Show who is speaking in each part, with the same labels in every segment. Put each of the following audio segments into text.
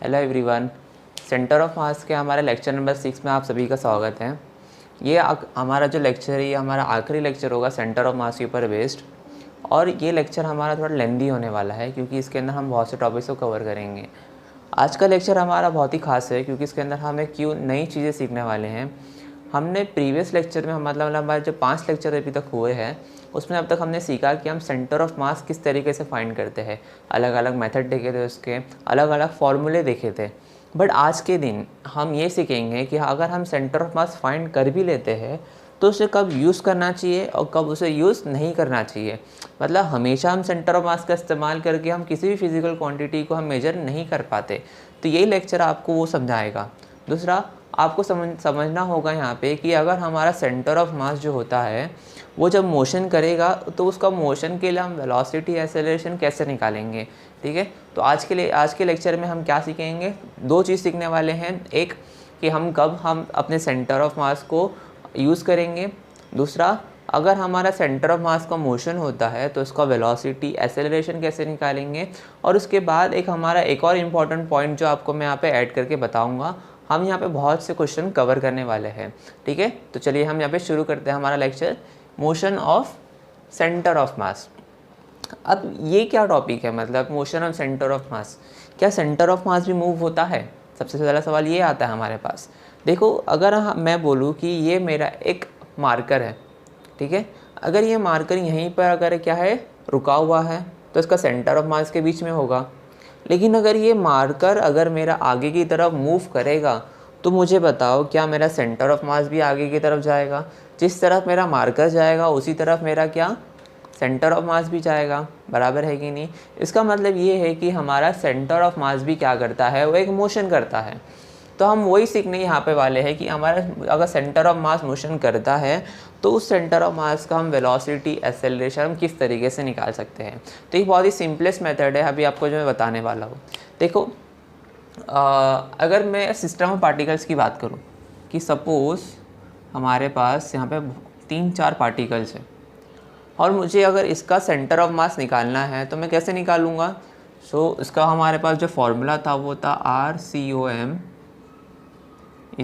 Speaker 1: Hello everyone, centre of mass के हमारे lecture number 6 में आप सभी का स्वागत है। ये हमारा जो लेक्चर है ये हमारा आखिरी लेक्चर होगा सेंटर ऑफ मास के ऊपर बेस्ड। और ये लेक्चर हमारा थोड़ा लेंदी होने वाला है क्योंकि इसके अंदर हम बहुत से टॉपिक्स को कवर करेंगे। आज का लेक्चर हमारा बहुत ही खास है क्योंकि इसके अंदर हम एक नई चीज़ें सीखने वाले हैं। हमने प्रीवियस लेक्चर में मतलब हमारे जो 5 लेक्चर अभी तक हुए हैं उसमें अब तक हमने सीखा कि हम सेंटर ऑफ मास किस तरीके से फाइंड करते हैं। अलग अलग मेथड देखे थे, उसके अलग अलग फार्मूले देखे थे। बट आज के दिन हम ये सीखेंगे कि अगर हम सेंटर ऑफ मास फाइंड कर भी लेते हैं तो उसे कब यूज़ करना चाहिए और कब उसे यूज़ नहीं करना चाहिए। मतलब हमेशा हम सेंटर ऑफ मास का इस्तेमाल करके हम किसी भी फिजिकल क्वांटिटी को हम मेजर नहीं कर पाते। तो यही लेक्चर आपको वो समझाएगा। दूसरा, आपको समझना होगा यहाँ पे कि अगर हमारा सेंटर ऑफ मास जो होता है वो जब मोशन करेगा तो उसका मोशन के लिए हम वेलोसिटी एक्सेलरेशन कैसे निकालेंगे। ठीक है, तो आज के लेक्चर में हम क्या सीखेंगे, 2 चीज़ सीखने वाले हैं। एक कि हम अपने सेंटर ऑफ मास को यूज़ करेंगे। दूसरा, अगर हमारा सेंटर ऑफ मास का मोशन होता है तो उसका वेलोसिटी एक्सेलरेशन कैसे निकालेंगे। और उसके बाद हमारा एक और इम्पॉर्टेंट पॉइंट जो आपको मैं यहाँ पे ऐड करके बताऊँगा। हम यहाँ पे बहुत से क्वेश्चन कवर करने वाले हैं। ठीक है, तो चलिए हम यहाँ पे शुरू करते हैं हमारा lecture, motion of centre of मास। अब ये क्या टॉपिक है, मतलब मोशन ऑफ सेंटर ऑफ मास, क्या सेंटर ऑफ मास भी मूव होता है? सबसे पहला सवाल ये आता है हमारे पास। देखो, अगर मैं बोलूँ कि ये मेरा एक मार्कर है, ठीक है, अगर ये मार्कर यहीं पर अगर क्या है रुका हुआ है तो इसका सेंटर ऑफ मास के बीच में होगा। लेकिन अगर ये मार्कर अगर मेरा आगे की तरफ मूव करेगा तो मुझे बताओ क्या मेरा सेंटर ऑफ मास भी आगे की तरफ जाएगा? जिस तरफ मेरा मार्कर जाएगा उसी तरफ मेरा क्या सेंटर ऑफ मास भी जाएगा। बराबर है कि नहीं? इसका मतलब ये है कि हमारा सेंटर ऑफ मास भी क्या करता है, वो एक मोशन करता है। तो हम वही सीखने यहाँ पे वाले हैं कि हमारा अगर सेंटर ऑफ मास मोशन करता है तो उस सेंटर ऑफ मास का हम वेलोसिटी एक्सेलरेशन हम किस तरीके से निकाल सकते हैं। तो ये बहुत ही सिंपलेस्ट मेथड है अभी आपको जो मैं बताने वाला हूँ। देखो, अगर मैं सिस्टम ऑफ पार्टिकल्स की बात करूँ कि सपोज़ हमारे पास यहाँ पे 3-4 पार्टिकल्स हैं और मुझे अगर इसका सेंटर ऑफ मास निकालना है तो मैं कैसे निकालूँगा। इसका हमारे पास जो फॉर्मूला था वो था RCOM =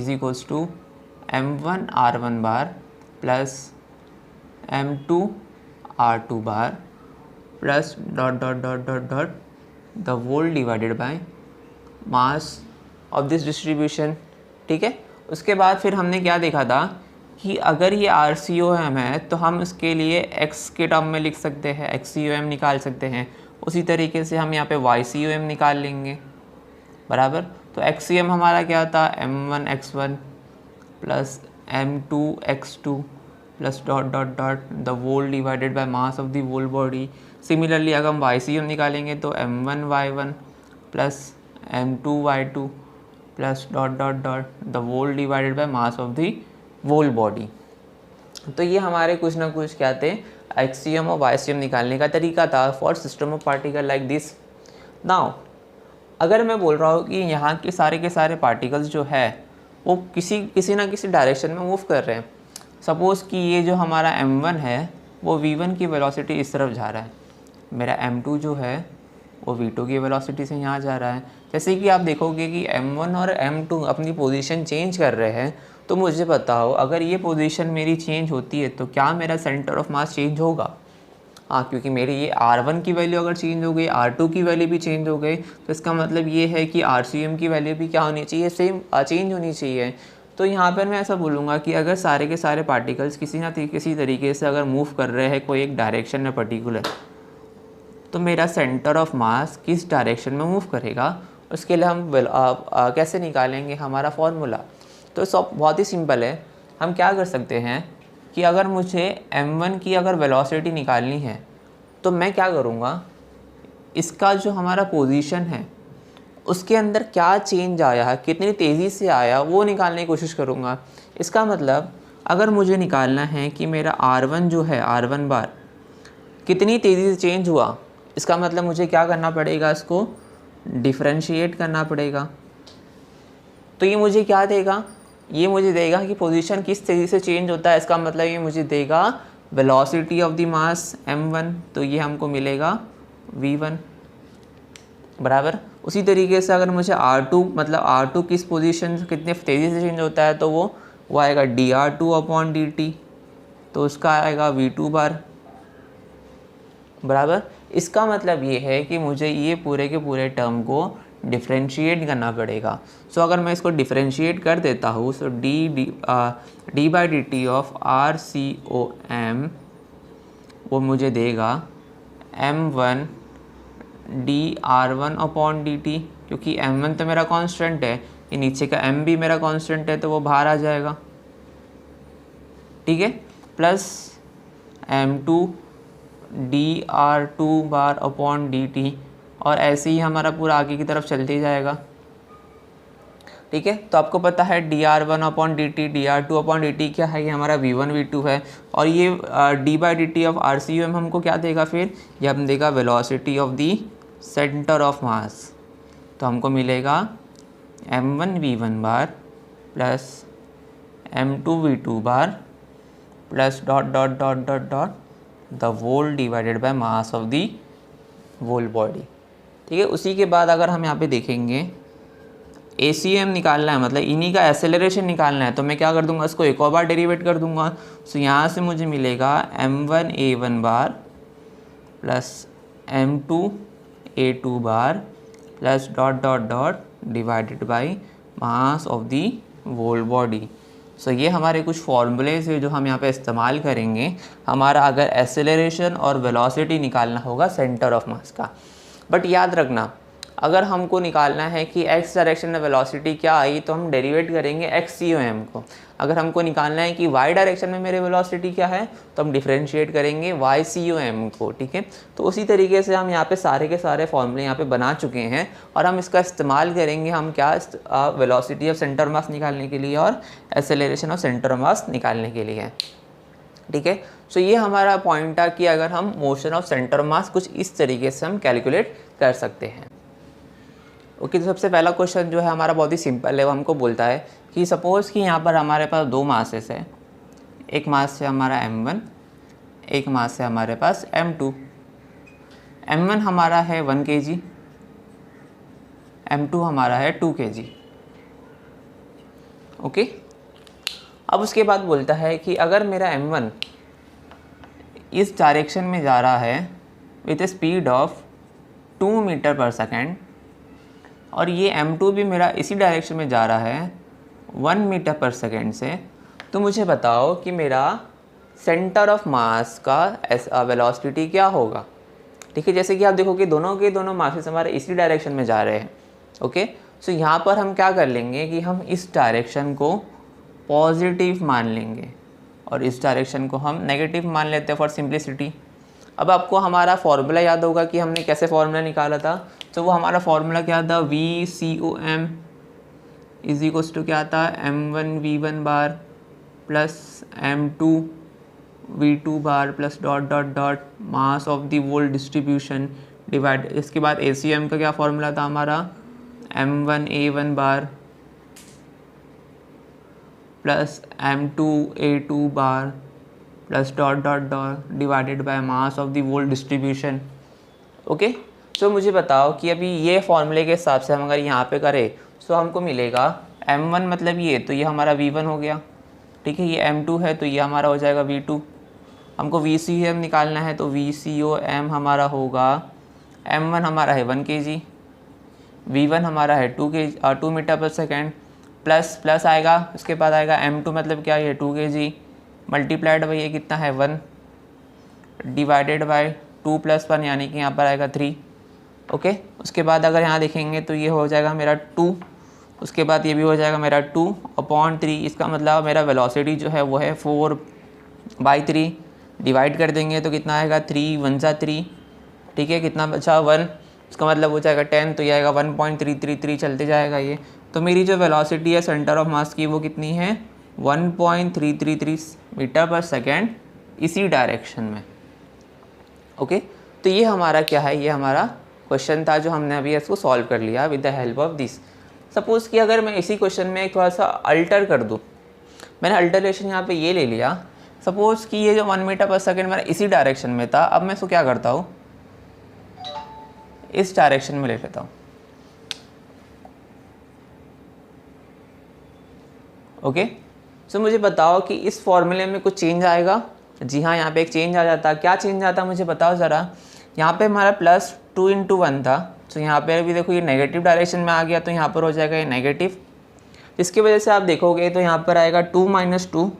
Speaker 1: M1 R1 bar plus M2 R2 bar plus ... the whole divided by mass of this distribution. ठीक है, उसके बाद फिर हमने क्या देखा था कि अगर ये RCOM है तो हम इसके लिए x के टर्म में लिख सकते हैं, XCOM निकाल सकते हैं। उसी तरीके से हम यहाँ पे YCOM निकाल लेंगे। बराबर, तो XCM हमारा क्या था, M1 x1 plus M2 x2 plus ... the whole divided by mass of the whole body. Similarly अगर हम YCM निकालेंगे तो M1 y1 plus M2 y2 plus ... the whole divided by mass of the whole body. तो ये हमारे कुछ ना कुछ क्या थे, XCM और YCM निकालने का तरीका था for system of particle like this. Now अगर मैं बोल रहा हूँ कि यहाँ के सारे पार्टिकल्स जो है वो किसी ना किसी डायरेक्शन में मूव कर रहे हैं। सपोज़ कि ये जो हमारा M1 है वो V1 की वेलोसिटी इस तरफ जा रहा है, मेरा M2 जो है वो V2 की वेलोसिटी से यहाँ जा रहा है। जैसे कि आप देखोगे कि M1 और M2 अपनी पोजीशन चेंज कर रहे हैं, तो मुझे बताओ अगर ये पोजीशन मेरी चेंज होती है तो क्या मेरा सेंटर ऑफ मास चेंज होगा? हाँ, क्योंकि मेरी ये R1 की वैल्यू अगर चेंज हो गई, R2 की वैल्यू भी चेंज हो गई, तो इसका मतलब ये है कि RCM की वैल्यू भी क्या होनी चाहिए, सेम चेंज होनी चाहिए। तो यहाँ पर मैं ऐसा बोलूँगा कि अगर सारे के सारे पार्टिकल्स किसी तरीके से अगर मूव कर रहे हैं कोई एक डायरेक्शन में पर्टिकुलर, तो मेरा सेंटर ऑफ मास किस डायरेक्शन में मूव करेगा उसके लिए हम कैसे निकालेंगे हमारा फॉर्मूला। तो सब बहुत ही सिंपल है। हम क्या कर सकते हैं कि अगर मुझे M1 की अगर वेलोसिटी निकालनी है तो मैं क्या करूँगा, इसका जो हमारा पोजीशन है उसके अंदर क्या चेंज आया है, कितनी तेज़ी से आया, वो निकालने की कोशिश करूँगा। इसका मतलब अगर मुझे निकालना है कि मेरा R1 जो है R1 बार कितनी तेज़ी से चेंज हुआ, इसका मतलब मुझे क्या करना पड़ेगा, इसको डिफरेंशिएट करना पड़ेगा। तो ये मुझे क्या देगा, ये मुझे देगा कि पोजीशन किस तेज़ी से चेंज होता है। इसका मतलब ये मुझे देगा velocity of the mass M1, तो ये हमको मिलेगा V1। बराबर, उसी तरीके से अगर मुझे R2 मतलब R2 किस पोजीशन से कितने तेज़ी से चेंज होता है तो वो आएगा dR2/dt, तो उसका आएगा V2 बार बराबर। इसका मतलब ये है कि मुझे ये पूरे के पूरे टर्म को डिफ्रेंशिएट करना पड़ेगा। सो अगर मैं इसको डिफ्रेंशिएट कर देता हूँ, सो d/dt ऑफ RCOM वो मुझे देगा m1 dR1/dt, क्योंकि m1 तो मेरा कांस्टेंट है, ये नीचे का m भी मेरा कांस्टेंट है, तो वो बाहर आ जाएगा, ठीक है, प्लस m2 dR2/dt, और ऐसे ही हमारा पूरा आगे की तरफ चलते ही जाएगा, ठीक है। तो आपको पता है dR1/dt dR2/dt क्या है, ये हमारा V1 V2 है, और ये d/dt ऑफ RCOM हमको क्या देगा, फिर ये हम देगा velocity of the centre of mass. तो हमको मिलेगा m1 V1 bar plus m2 V2 bar plus dot dot dot dot dot the whole divided by mass of the whole body, ठीक है। उसी के बाद अगर हम यहाँ पे देखेंगे ACM निकालना है, मतलब इन्हीं का एक्सेलरेशन निकालना है, तो मैं क्या कर दूंगा, इसको एक और बार डेरिवेट कर दूंगा। सो यहाँ से मुझे मिलेगा m1 A1 bar plus m2 A2 bar plus dot dot dot divided by mass of the whole body. So ये हमारे कुछ फॉर्मूलेज है जो हम यहाँ पे इस्तेमाल करेंगे हमारा अगर एक्सेलरेशन और वेलोसिटी निकालना होगा सेंटर ऑफ मास का। बट याद रखना, अगर हमको निकालना है कि x डायरेक्शन में वेलोसिटी क्या आई, तो हम डेरिवेट करेंगे XCOM को। अगर हमको निकालना है कि y डायरेक्शन में मेरे वेलोसिटी क्या है, तो हम डिफरेंशिएट करेंगे YCOM को, ठीक है। तो उसी तरीके से हम यहाँ पे सारे के सारे फॉर्मूले यहाँ पे बना चुके हैं, और हम इसका इस्तेमाल करेंगे हम क्या, वेलोसिटी ऑफ सेंटर मास निकालने के लिए और एक्सेलरेशन ऑफ सेंटर मास निकालने के लिए, ठीक है। सो ये हमारा पॉइंट था कि अगर हम मोशन ऑफ सेंटर मास कुछ इस तरीके से हम कैलकुलेट कर सकते हैं। ओके, तो सबसे पहला क्वेश्चन जो है हमारा बहुत ही सिंपल है, वो हमको बोलता है कि सपोज़ कि यहाँ पर हमारे पास दो मासेस है, एक मास है हमारा m1, एक मास है हमारे पास m2। m1 हमारा है 1 kg, m2 हमारा है 2 kg। ओके, अब उसके बाद बोलता है कि अगर मेरा m1 इस डायरेक्शन में जा रहा है with a speed of 2 metre per second, और ये m2 भी मेरा इसी डायरेक्शन में जा रहा है 1 मीटर पर सेकेंड से, तो मुझे बताओ कि मेरा सेंटर ऑफ मास का वेलोसिटी क्या होगा, ठीक है। जैसे कि आप देखो कि दोनों के दोनों मासेस हमारे इसी डायरेक्शन में जा रहे हैं। ओके, सो यहाँ पर हम क्या कर लेंगे कि हम इस डायरेक्शन को पॉजिटिव मान लेंगे और इस डायरेक्शन को हम नेगेटिव मान लेते हैं फॉर सिंप्लिसिटी। अब आपको हमारा फॉर्मूला याद होगा कि हमने कैसे फॉर्मूला निकाला था, तो वो हमारा फॉर्मूला क्या था, VCOM इज इक्वल्स टू क्या था, m1 V1 bar plus m2 V2 bar plus dot dot dot mass of the whole distribution divide. इसके बाद ACM का क्या फॉर्मूला था हमारा, m1 A1 bar plus m2 A2 bar plus dot dot dot divided by mass of the whole distribution. Okay, so मुझे बताओ कि अभी ये फॉर्मूले के हिसाब से हम अगर यहाँ पे करें तो हमको मिलेगा m1 मतलब ये, तो ये हमारा V1 हो गया, ठीक है। ये m2 है तो ये हमारा हो जाएगा V2। हमको VCOM निकालना है, तो VCOM हमारा होगा m1 हमारा है 1 kg, V1 हमारा है 2 मीटर पर सेकेंड, प्लस आएगा, उसके बाद आएगा m2 मतलब क्या, ये 2 kg मल्टीप्लाइड बाई ये कितना है 1 डिवाइडेड बाय 2 + 1 यानी कि यहाँ पर आएगा 3। ओके, उसके बाद अगर यहाँ देखेंगे तो ये हो जाएगा मेरा 2, उसके बाद ये भी हो जाएगा मेरा 2/3। इसका मतलब मेरा वेलोसिटी जो है वो है 4/3, डिवाइड कर देंगे तो कितना आएगा 3 × 1 = 3, ठीक है। कितना बचा 1, इसका मतलब हो जाएगा 10, तो ये आएगा 1.333 चलते जाएगा ये। तो मेरी जो वेलोसिटी है सेंटर ऑफ मास की वो कितनी है, 1.333 मीटर पर सेकेंड इसी डायरेक्शन में। ओके, तो ये हमारा क्या है, ये हमारा क्वेश्चन था जो हमने अभी इसको सॉल्व कर लिया with the help of this. Suppose कि अगर मैं इसी क्वेश्चन में एक थोड़ा सा अल्टर कर दूँ, मैंने अल्टरेशन यहाँ पे ये ले लिया। सपोज़ कि ये जो 1 मीटर पर सेकेंड मेरा इसी डायरेक्शन में था, अब मैं इसको क्या करता हूँ, इस डायरेक्शन में ले लेता हूँ। ओके। सो मुझे बताओ कि इस फॉर्मूले में कुछ चेंज आएगा। जी हाँ, यहाँ पे एक चेंज आ जाता। क्या चेंज आता मुझे बताओ ज़रा। यहाँ पे हमारा +2 × 1 था, तो यहाँ पे अभी देखो ये नेगेटिव डायरेक्शन में आ गया, तो यहाँ पर हो जाएगा ये नेगेटिव। इसकी वजह से आप देखोगे तो यहाँ पर आएगा 2 - 2,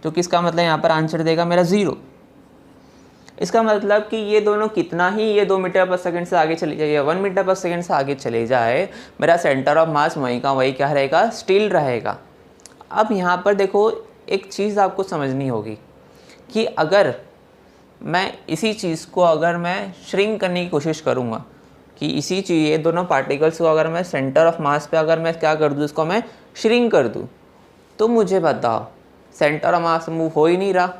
Speaker 1: तो किसका मतलब यहाँ पर आंसर देगा मेरा 0। इसका मतलब कि ये दोनों कितना ही ये 2 मीटर/सेकंड से आगे चले जाए या 1 मीटर/सेकंड से आगे चले जाए, मेरा सेंटर ऑफ मास वहीं का वहीं क्या रहेगा, स्टिल रहेगा। अब यहाँ पर देखो एक चीज़ आपको समझनी होगी कि अगर मैं इसी चीज़ को अगर मैं श्रिंक करने की कोशिश करूँगा कि इसी चीज़ ये दोनों पार्टिकल्स को अगर मैं सेंटर ऑफ मास पे अगर मैं क्या कर दूँ, इसको मैं श्रिंक कर दूँ, तो मुझे बताओ सेंटर ऑफ मास मूव हो ही नहीं रहा,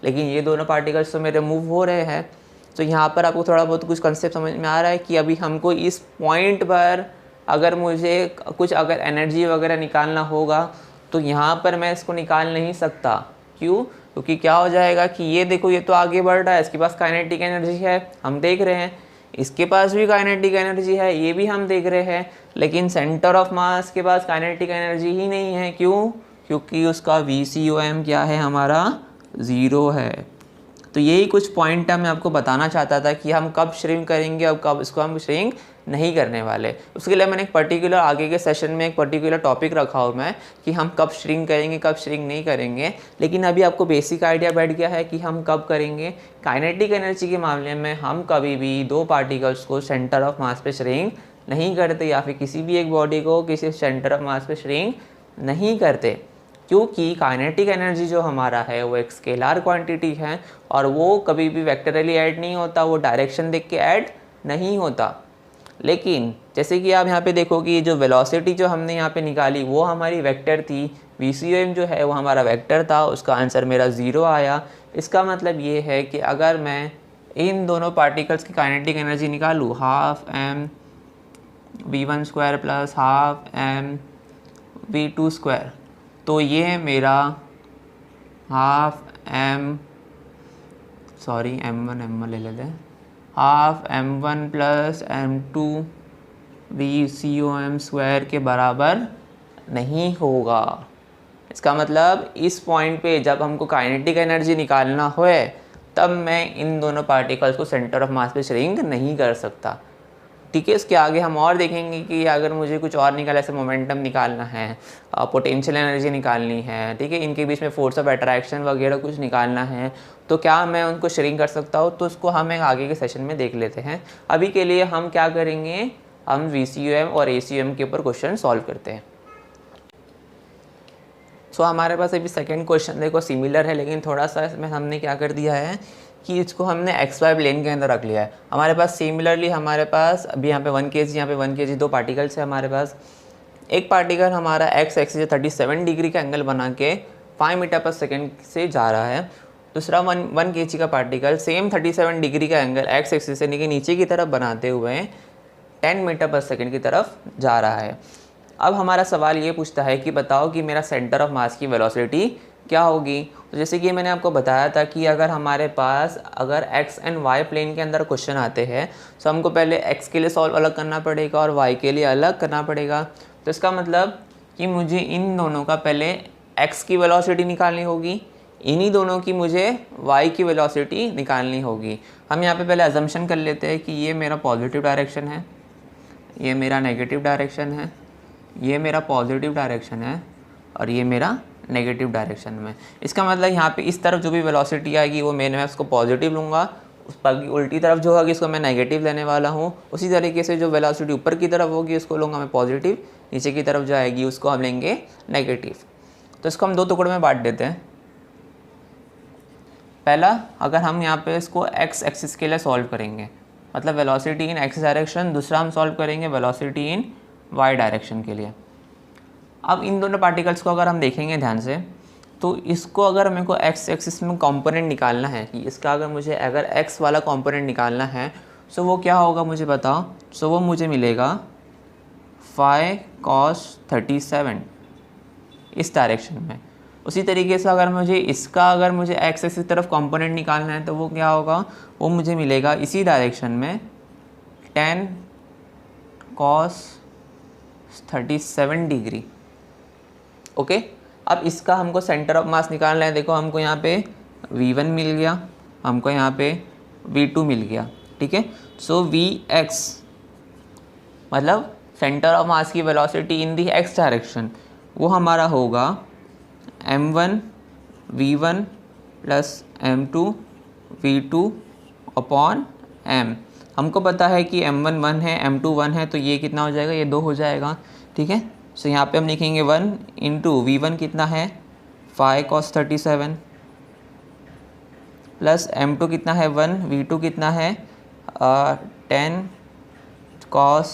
Speaker 1: लेकिन ये दोनों पार्टिकल्स तो मेरे मूव हो रहे हैं। तो यहाँ पर आपको थोड़ा बहुत कुछ कंसेप्ट समझ में आ रहा है कि अभी हमको इस पॉइंट पर अगर मुझे कुछ अगर एनर्जी वगैरह निकालना होगा तो यहाँ पर मैं इसको निकाल नहीं सकता। क्यों? क्योंकि क्या हो जाएगा कि ये देखो ये तो आगे बढ़ रहा है, इसके पास काइनेटिक एनर्जी है, हम देख रहे हैं, इसके पास भी काइनेटिक एनर्जी है, ये भी हम देख रहे हैं, लेकिन सेंटर ऑफ मास के पास काइनेटिक एनर्जी ही नहीं है। क्यों? क्योंकि उसका VCOM क्या है, हमारा 0 है। तो यही कुछ पॉइंट मैं आपको बताना चाहता था कि हम कब श्रिंक करेंगे और कब इसको हम श्रिंक नहीं करने वाले। उसके लिए मैंने एक पर्टिकुलर आगे के सेशन में एक पर्टिकुलर टॉपिक रखा हो मैं कि हम कब श्रिंक करेंगे कब श्रिंक नहीं करेंगे, लेकिन अभी आपको बेसिक आइडिया बैठ गया है कि हम कब करेंगे। काइनेटिक एनर्जी के मामले में हम कभी भी दो पार्टिकल्स को सेंटर ऑफ मास पे श्रिंक नहीं करते, या फिर किसी भी एक बॉडी को किसी सेंटर ऑफ मास पे श्रिंक नहीं करते, क्योंकि काइनेटिक एनर्जी जो हमारा है वो एक स्केलर क्वांटिटी है और वो कभी भी वेक्टरली ऐड नहीं होता, वो डायरेक्शन देख के ऐड नहीं होता। लेकिन जैसे कि आप यहाँ पे देखो कि जो वेलोसिटी जो हमने यहाँ पे निकाली वो हमारी वेक्टर थी, VCOM जो है वो हमारा वेक्टर था, उसका आंसर मेरा 0 आया। इसका मतलब ये है कि अगर मैं इन दोनों पार्टिकल्स की काइनेटिक एनर्जी निकालूँ 12m v1² + 12m v2², तो ये मेरा m1 ले लेते हैं, 12m1 + m2 VCOM² के बराबर नहीं होगा। इसका मतलब इस पॉइंट पे जब हमको काइनेटिक एनर्जी निकालना होए तब मैं इन दोनों पार्टिकल्स को सेंटर ऑफ मास पे श्रिंक नहीं कर सकता। ठीक है, इसके आगे हम और देखेंगे कि अगर मुझे कुछ और निकाल ऐसे मोमेंटम निकालना है, पोटेंशियल एनर्जी निकालनी है, ठीक है, इनके बीच में फोर्स ऑफ अट्रैक्शन वगैरह कुछ निकालना है, तो क्या मैं उनको श्रिंक कर सकता हूँ, तो उसको हम एक आगे के सेशन में देख लेते हैं। अभी के लिए हम क्या करेंगे, हम VCOM और ACOM के ऊपर क्वेश्चन सॉल्व करते हैं। सो हमारे पास अभी सेकेंड क्वेश्चन देखो सिमिलर है, लेकिन थोड़ा सा इसमें हमने क्या कर दिया है कि इसको हमने XY प्लेन के अंदर रख लिया है। हमारे पास सिमिलरली हमारे पास अभी यहाँ पे 1 kg, यहाँ पे 1 kg, दो पार्टिकल्स है हमारे पास। एक पार्टिकल हमारा X एक्सिस 37 डिग्री का एंगल बना के 5 मीटर/सेकंड से जा रहा है। दूसरा 1 kg का पार्टिकल सेम 37 डिग्री का एंगल X एक्सिस से नीचे की तरफ बनाते हुए 10 मीटर/सेकंड की तरफ जा रहा है। अब हमारा सवाल ये पूछता है कि बताओ कि मेरा सेंटर ऑफ मास की वेलोसिटी क्या होगी। तो जैसे कि मैंने आपको बताया था कि अगर हमारे पास अगर x एंड y प्लेन के अंदर क्वेश्चन आते हैं तो हमको पहले x के लिए सॉल्व अलग करना पड़ेगा और y के लिए अलग करना पड़ेगा। तो इसका मतलब कि मुझे इन दोनों का पहले x की वेलोसिटी निकालनी होगी, इन्हीं दोनों की मुझे y की वेलोसिटी निकालनी होगी। हम यहाँ पे पहले अजम्पशन कर लेते हैं कि ये मेरा पॉजिटिव डायरेक्शन है, ये मेरा नेगेटिव डायरेक्शन है, ये मेरा पॉजिटिव डायरेक्शन है और ये मेरा नेगेटिव डायरेक्शन में। इसका मतलब यहाँ पे इस तरफ जो भी वेलोसिटी आएगी वो मैं उसको पॉजिटिव लूँगा, उस पर उल्टी तरफ जो होगी इसको मैं नेगेटिव लेने वाला हूँ। उसी तरीके से जो वेलोसिटी ऊपर की तरफ होगी उसको लूँगा मैं पॉजिटिव, नीचे की तरफ जो आएगी उसको हम लेंगे नेगेटिव। तो इसको हम दो टुकड़ों में बांट देते हैं। पहला, अगर हम यहाँ पे इसको x एक्सिस के लिए सॉल्व करेंगे, मतलब वेलोसिटी इन x डायरेक्शन, दूसरा हम सॉल्व करेंगे वेलोसिटी इन y डायरेक्शन के लिए। अब इन दोनों पार्टिकल्स को अगर हम देखेंगे ध्यान से, तो इसको अगर मेरे को x एक्सिस में कंपोनेंट निकालना है कि इसका अगर x वाला कंपोनेंट निकालना है, सो वो क्या होगा मुझे बताओ। सो वो मुझे मिलेगा 5 cos 37 इस डायरेक्शन में। उसी तरीके से अगर मुझे x एक्सिस की तरफ कंपोनेंट निकालना है तो वो क्या होगा, वो मुझे मिलेगा इसी डायरेक्शन में 10 cos 37 डिग्री। ओके, अब इसका हमको सेंटर ऑफ मास निकालना है। देखो हमको यहाँ पे v1 मिल गया, हमको यहाँ पे v2 मिल गया, ठीक है। सो vx मतलब सेंटर ऑफ मास की वेलोसिटी इन दी x डायरेक्शन, वो हमारा होगा m1 v1 plus m2 v2 upon m। हमको पता है कि m1 1 है, m2 1 है, तो ये कितना हो जाएगा, ये 2 हो जाएगा, ठीक है। सो यहाँ पे हम लिखेंगे 1 इंटू v1 कितना है 5 cos 37 प्लस m2 कितना है 1, v2 कितना है 10 cos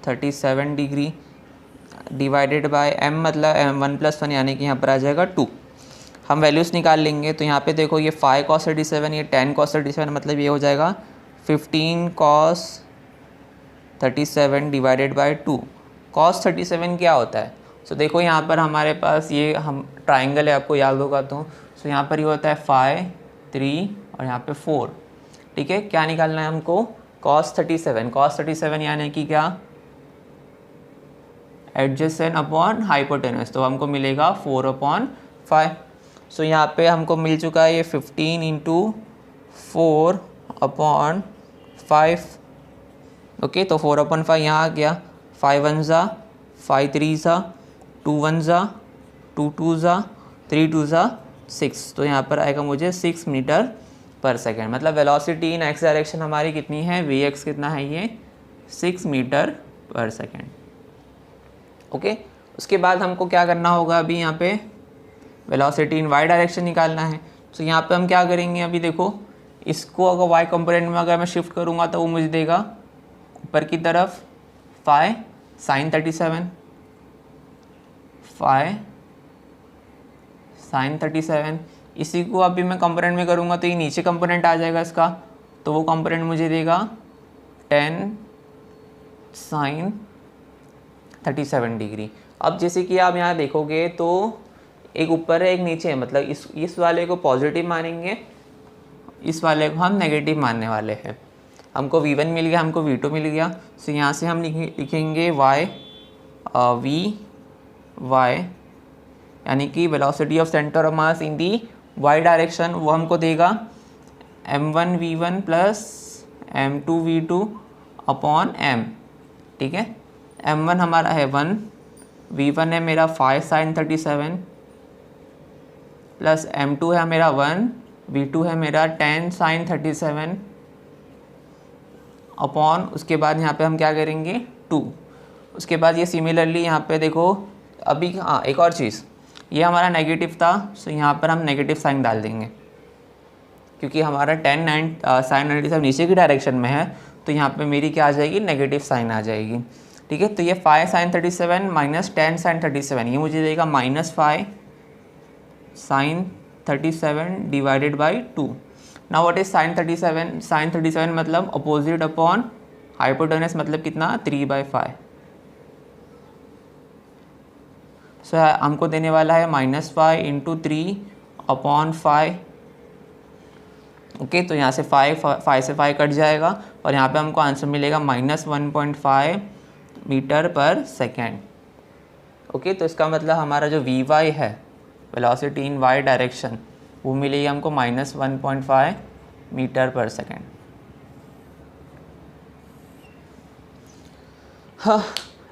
Speaker 1: 37 degree divided by m, मतलब m1 प्लस 1 यानी कि यहाँ पर आ जाएगा 2। हम वैल्यूज़ निकाल लेंगे तो यहाँ पे देखो ये 5 cos 37, ये 10 cos 37, मतलब ये हो जाएगा 15 cos 37 डिवाइडेड बाय 2। cos 37 क्या होता है? सो देखो यहाँ पर हमारे पास ये हम ट्राइंगल है, आपको याद होगा तो। सो यहाँ पर ये होता है 5 3 और यहाँ पे 4, ठीक है। क्या निकालना है हमको? cos 37। cos 37 यानी कि क्या, एडजेसेंट अपॉन हाइपोटेनस, तो हमको मिलेगा 4/5। सो यहाँ पे हमको मिल चुका है ये 15 इंटू 4/5, ओके। तो 4/5 यहाँ आ गया, 5 1 ज़ा 5 3 ज़ा 2 1 ज़ा 2 2 ज़ा 3 2 ज़ा 6, तो यहाँ पर आएगा मुझे 6 मीटर पर सेकेंड। मतलब वेलोसिटी इन एक्स डायरेक्शन हमारी कितनी है, vx कितना है, ये 6 मीटर पर सेकेंड, ओके। उसके बाद हमको क्या करना होगा, अभी यहाँ पे वेलोसिटी इन y डायरेक्शन निकालना है। तो यहाँ पे हम क्या करेंगे, अभी देखो इसको अगर y कंपोनेंट में अगर मैं शिफ्ट करूँगा तो वो मुझे देगा ऊपर की तरफ फाई साइन 37, फाई साइन 37। इसी को अभी मैं कंपोनेंट में करूँगा तो ये नीचे कंपोनेंट आ जाएगा इसका, तो वो कंपोनेंट मुझे देगा 10 साइन 37 डिग्री। अब जैसे कि आप यहाँ देखोगे तो एक ऊपर है एक नीचे है, मतलब इस वाले को पॉजिटिव मानेंगे, इस वाले को हम नेगेटिव मानने वाले हैं। हमको v1 मिल गया, हमको v2 मिल गया। सो यहाँ से हम लिखेंगे y यानी कि velocity of centre of mass in the y direction, वो हमको देगा m1 v1 plus m2 v2 upon m, ठीक है। m1 हमारा है 1, v1 है मेरा 5 साइन 37 प्लस m2 है मेरा 1, v2 है मेरा 10 साइन 37 अपॉन, उसके बाद यहाँ पे हम क्या करेंगे 2। उसके बाद ये सिमिलरली यहाँ पे देखो अभी, हाँ एक और चीज़, ये हमारा नेगेटिव था, सो यहाँ पर हम नेगेटिव साइन डाल देंगे क्योंकि हमारा 10 साइन 97 नीचे की डायरेक्शन में है, तो यहाँ पे मेरी क्या आ जाएगी, नेगेटिव साइन आ जाएगी, ठीक है। तो ये 5 साइन 37 माइनस 10 साइन 37, ये मुझे देगा -5 sine 37 divided by 2। Now what is sine 37? Sine 37 मतलब अपोजिट अपॉन हाइपोटेनस, मतलब कितना 3/5। सो हमको देने वाला है -5 इंटू 3/5, ओके। तो यहाँ से 5 से 5 कट जाएगा और यहाँ पे हमको आंसर मिलेगा -1.5 मीटर पर सेकेंड, ओके। तो इसका मतलब हमारा जो vy है, वेलोसिटी इन y डायरेक्शन, वो मिलेगी हमको -1.5 मीटर पर सेकेंड। हाँ,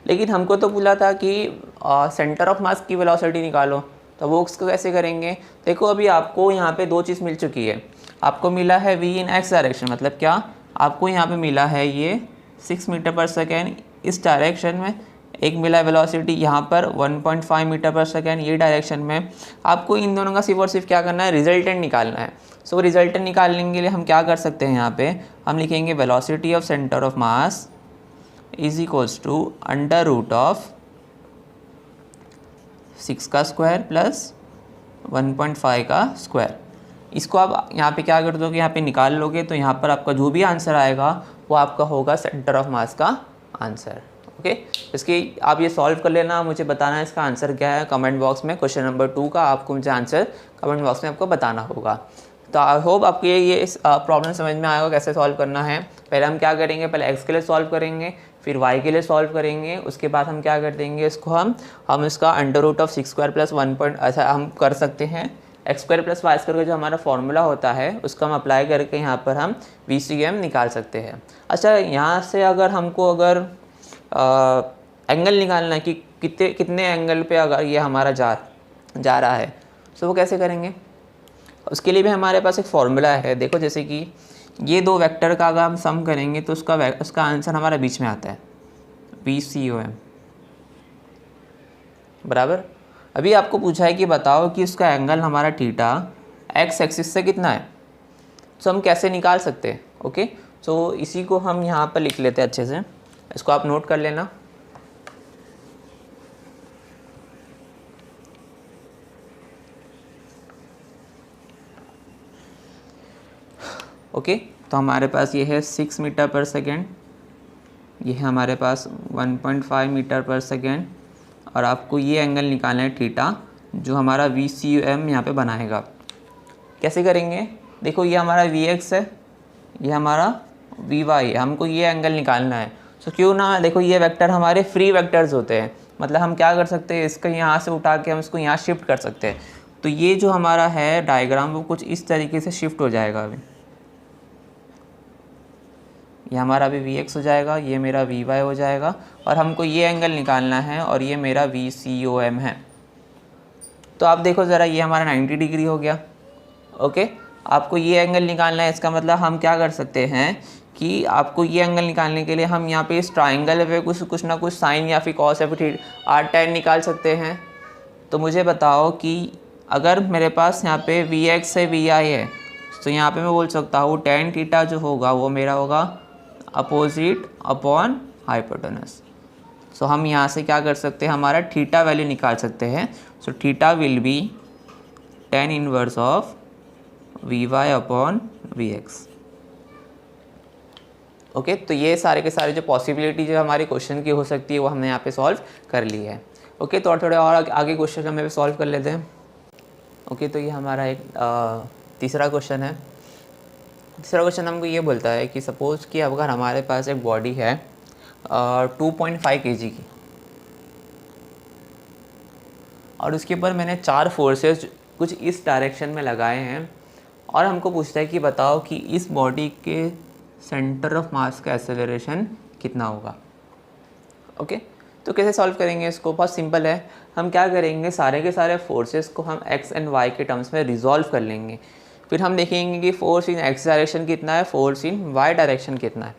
Speaker 1: लेकिन हमको तो बोला था कि सेंटर ऑफ मास की वेलोसिटी निकालो, तो वो उसको कैसे करेंगे? देखो अभी आपको यहाँ पे 2 चीज़ मिल चुकी है। आपको मिला है v इन x डायरेक्शन, मतलब क्या, आपको यहाँ पे मिला है ये 6 मीटर पर सेकेंड इस डायरेक्शन में, एक मिला है वेलोसिटी यहाँ पर 1.5 मीटर पर सेकेंड ये डायरेक्शन में। आपको इन दोनों का सिर्फ और सिर्फ क्या करना है, रिजल्टेंट निकालना है। सो रिजल्टेंट निकालने के लिए हम क्या कर सकते हैं, यहाँ पे हम लिखेंगे velocity of centre of mass is equals to √6 का स्क्वायर प्लस 1.5 का स्क्वायर। इसको आप यहाँ पे क्या कर दोगे, यहाँ पे निकाल लोगे, तो यहाँ पर आपका जो भी आंसर आएगा वो आपका होगा सेंटर ऑफ मास का आंसर, ओके। इसकी आप ये सॉल्व कर लेना, मुझे बताना है इसका आंसर क्या है कमेंट बॉक्स में। क्वेश्चन नंबर 2 का आपको मुझे आंसर कमेंट बॉक्स में आपको बताना होगा। तो आई होप आपको ये प्रॉब्लम समझ में आएगा कैसे सॉल्व करना है। पहले हम क्या करेंगे, पहले एक्स के लिए सॉल्व करेंगे, फिर y के लिए सॉल्व करेंगे, उसके बाद हम क्या कर देंगे इसको, हम इसका under root of 6² plus 1 point ऐसा हम कर सकते हैं। x² प्लस y² का जो हमारा फॉर्मूला होता है उसका हम अप्लाई करके यहाँ पर हम VCM निकाल सकते हैं। अच्छा, यहाँ से अगर हमको अगर एंगल निकालना है कि कितने एंगल पे अगर ये हमारा जा रहा है, तो वो कैसे करेंगे, उसके लिए भी हमारे पास एक फॉर्मूला है। देखो, जैसे कि ये दो वेक्टर का अगर हम सम करेंगे तो उसका आंसर हमारा बीच में आता है, VCOM बराबर। अभी आपको पूछा है कि बताओ कि उसका एंगल हमारा थीटा x एक्सिस से कितना है, तो हम कैसे निकाल सकते हैं। ओके, तो इसी को हम यहाँ पर लिख लेते हैं अच्छे से, इसको आप नोट कर लेना। ओके, तो हमारे पास ये है 6 मीटर पर सेकेंड, ये है हमारे पास 1.5 मीटर पर सेकेंड, और आपको ये एंगल निकालना है थीटा, जो हमारा VCM यहाँ पे बनाएगा। कैसे करेंगे, देखो ये हमारा VX है, ये हमारा VY है, हमको ये एंगल निकालना है। तो क्यों ना, देखो ये वेक्टर हमारे फ्री वेक्टर्स होते हैं, मतलब हम क्या कर सकते हैं, इसका यहाँ से उठा के हम इसको यहाँ शिफ्ट कर सकते हैं। तो ये जो हमारा है डायग्राम वो कुछ इस तरीके से शिफ्ट हो जाएगा। अभी ये हमारा अभी VX हो जाएगा, ये मेरा VY हो जाएगा, और हमको ये एंगल निकालना है, और ये मेरा VCOM है। तो आप देखो ज़रा, ये हमारा 90 डिग्री हो गया। ओके, आपको ये एंगल निकालना है, इसका मतलब हम क्या कर सकते हैं कि आपको ये एंगल निकालने के लिए हम यहाँ पे इस ट्राइंगल पे कुछ ना कुछ साइन या फिर कॉस या फिर r tan निकाल सकते हैं। तो मुझे बताओ कि अगर मेरे पास यहाँ पे VX से VI है, तो यहाँ पे मैं बोल सकता हूँ tan थीटा जो होगा वो मेरा होगा अपोजिट अपॉन हाइपोटेनस। सो हम यहाँ से क्या कर सकते हैं, हमारा थीटा वैल्यू निकाल सकते हैं। So theta will be tan inverse of VY upon VX। Okay, तो ये सारे के सारे जो पॉसिबिलिटी जो हमारे क्वेश्चन की हो सकती है वो हमने यहाँ पे सॉल्व कर ली है। ओके, तो थोड़े और आगे क्वेश्चन हम सॉल्व कर लेते हैं। ओके, तो ये हमारा एक तीसरा क्वेश्चन है। तीसरा क्वेश्चन हमको ये बोलता है कि सपोज़ कि अगर हमारे पास एक बॉडी है 2.5 kg की, और उसके ऊपर मैंने 4 फोर्सेस कुछ इस डायरेक्शन में लगाए हैं, और हमको पूछता है कि बताओ कि इस बॉडी के सेंटर ऑफ मास का एक्सेलरेशन कितना होगा। ओके, तो कैसे सॉल्व करेंगे इसको, बहुत सिंपल है। हम क्या करेंगे, सारे के सारे फोर्सेस को हम x एंड y के टर्म्स में रिजॉल्व कर लेंगे। फिर हम देखेंगे कि फोर्स इन x डायरेक्शन कितना है, फोर्स इन y डायरेक्शन कितना है।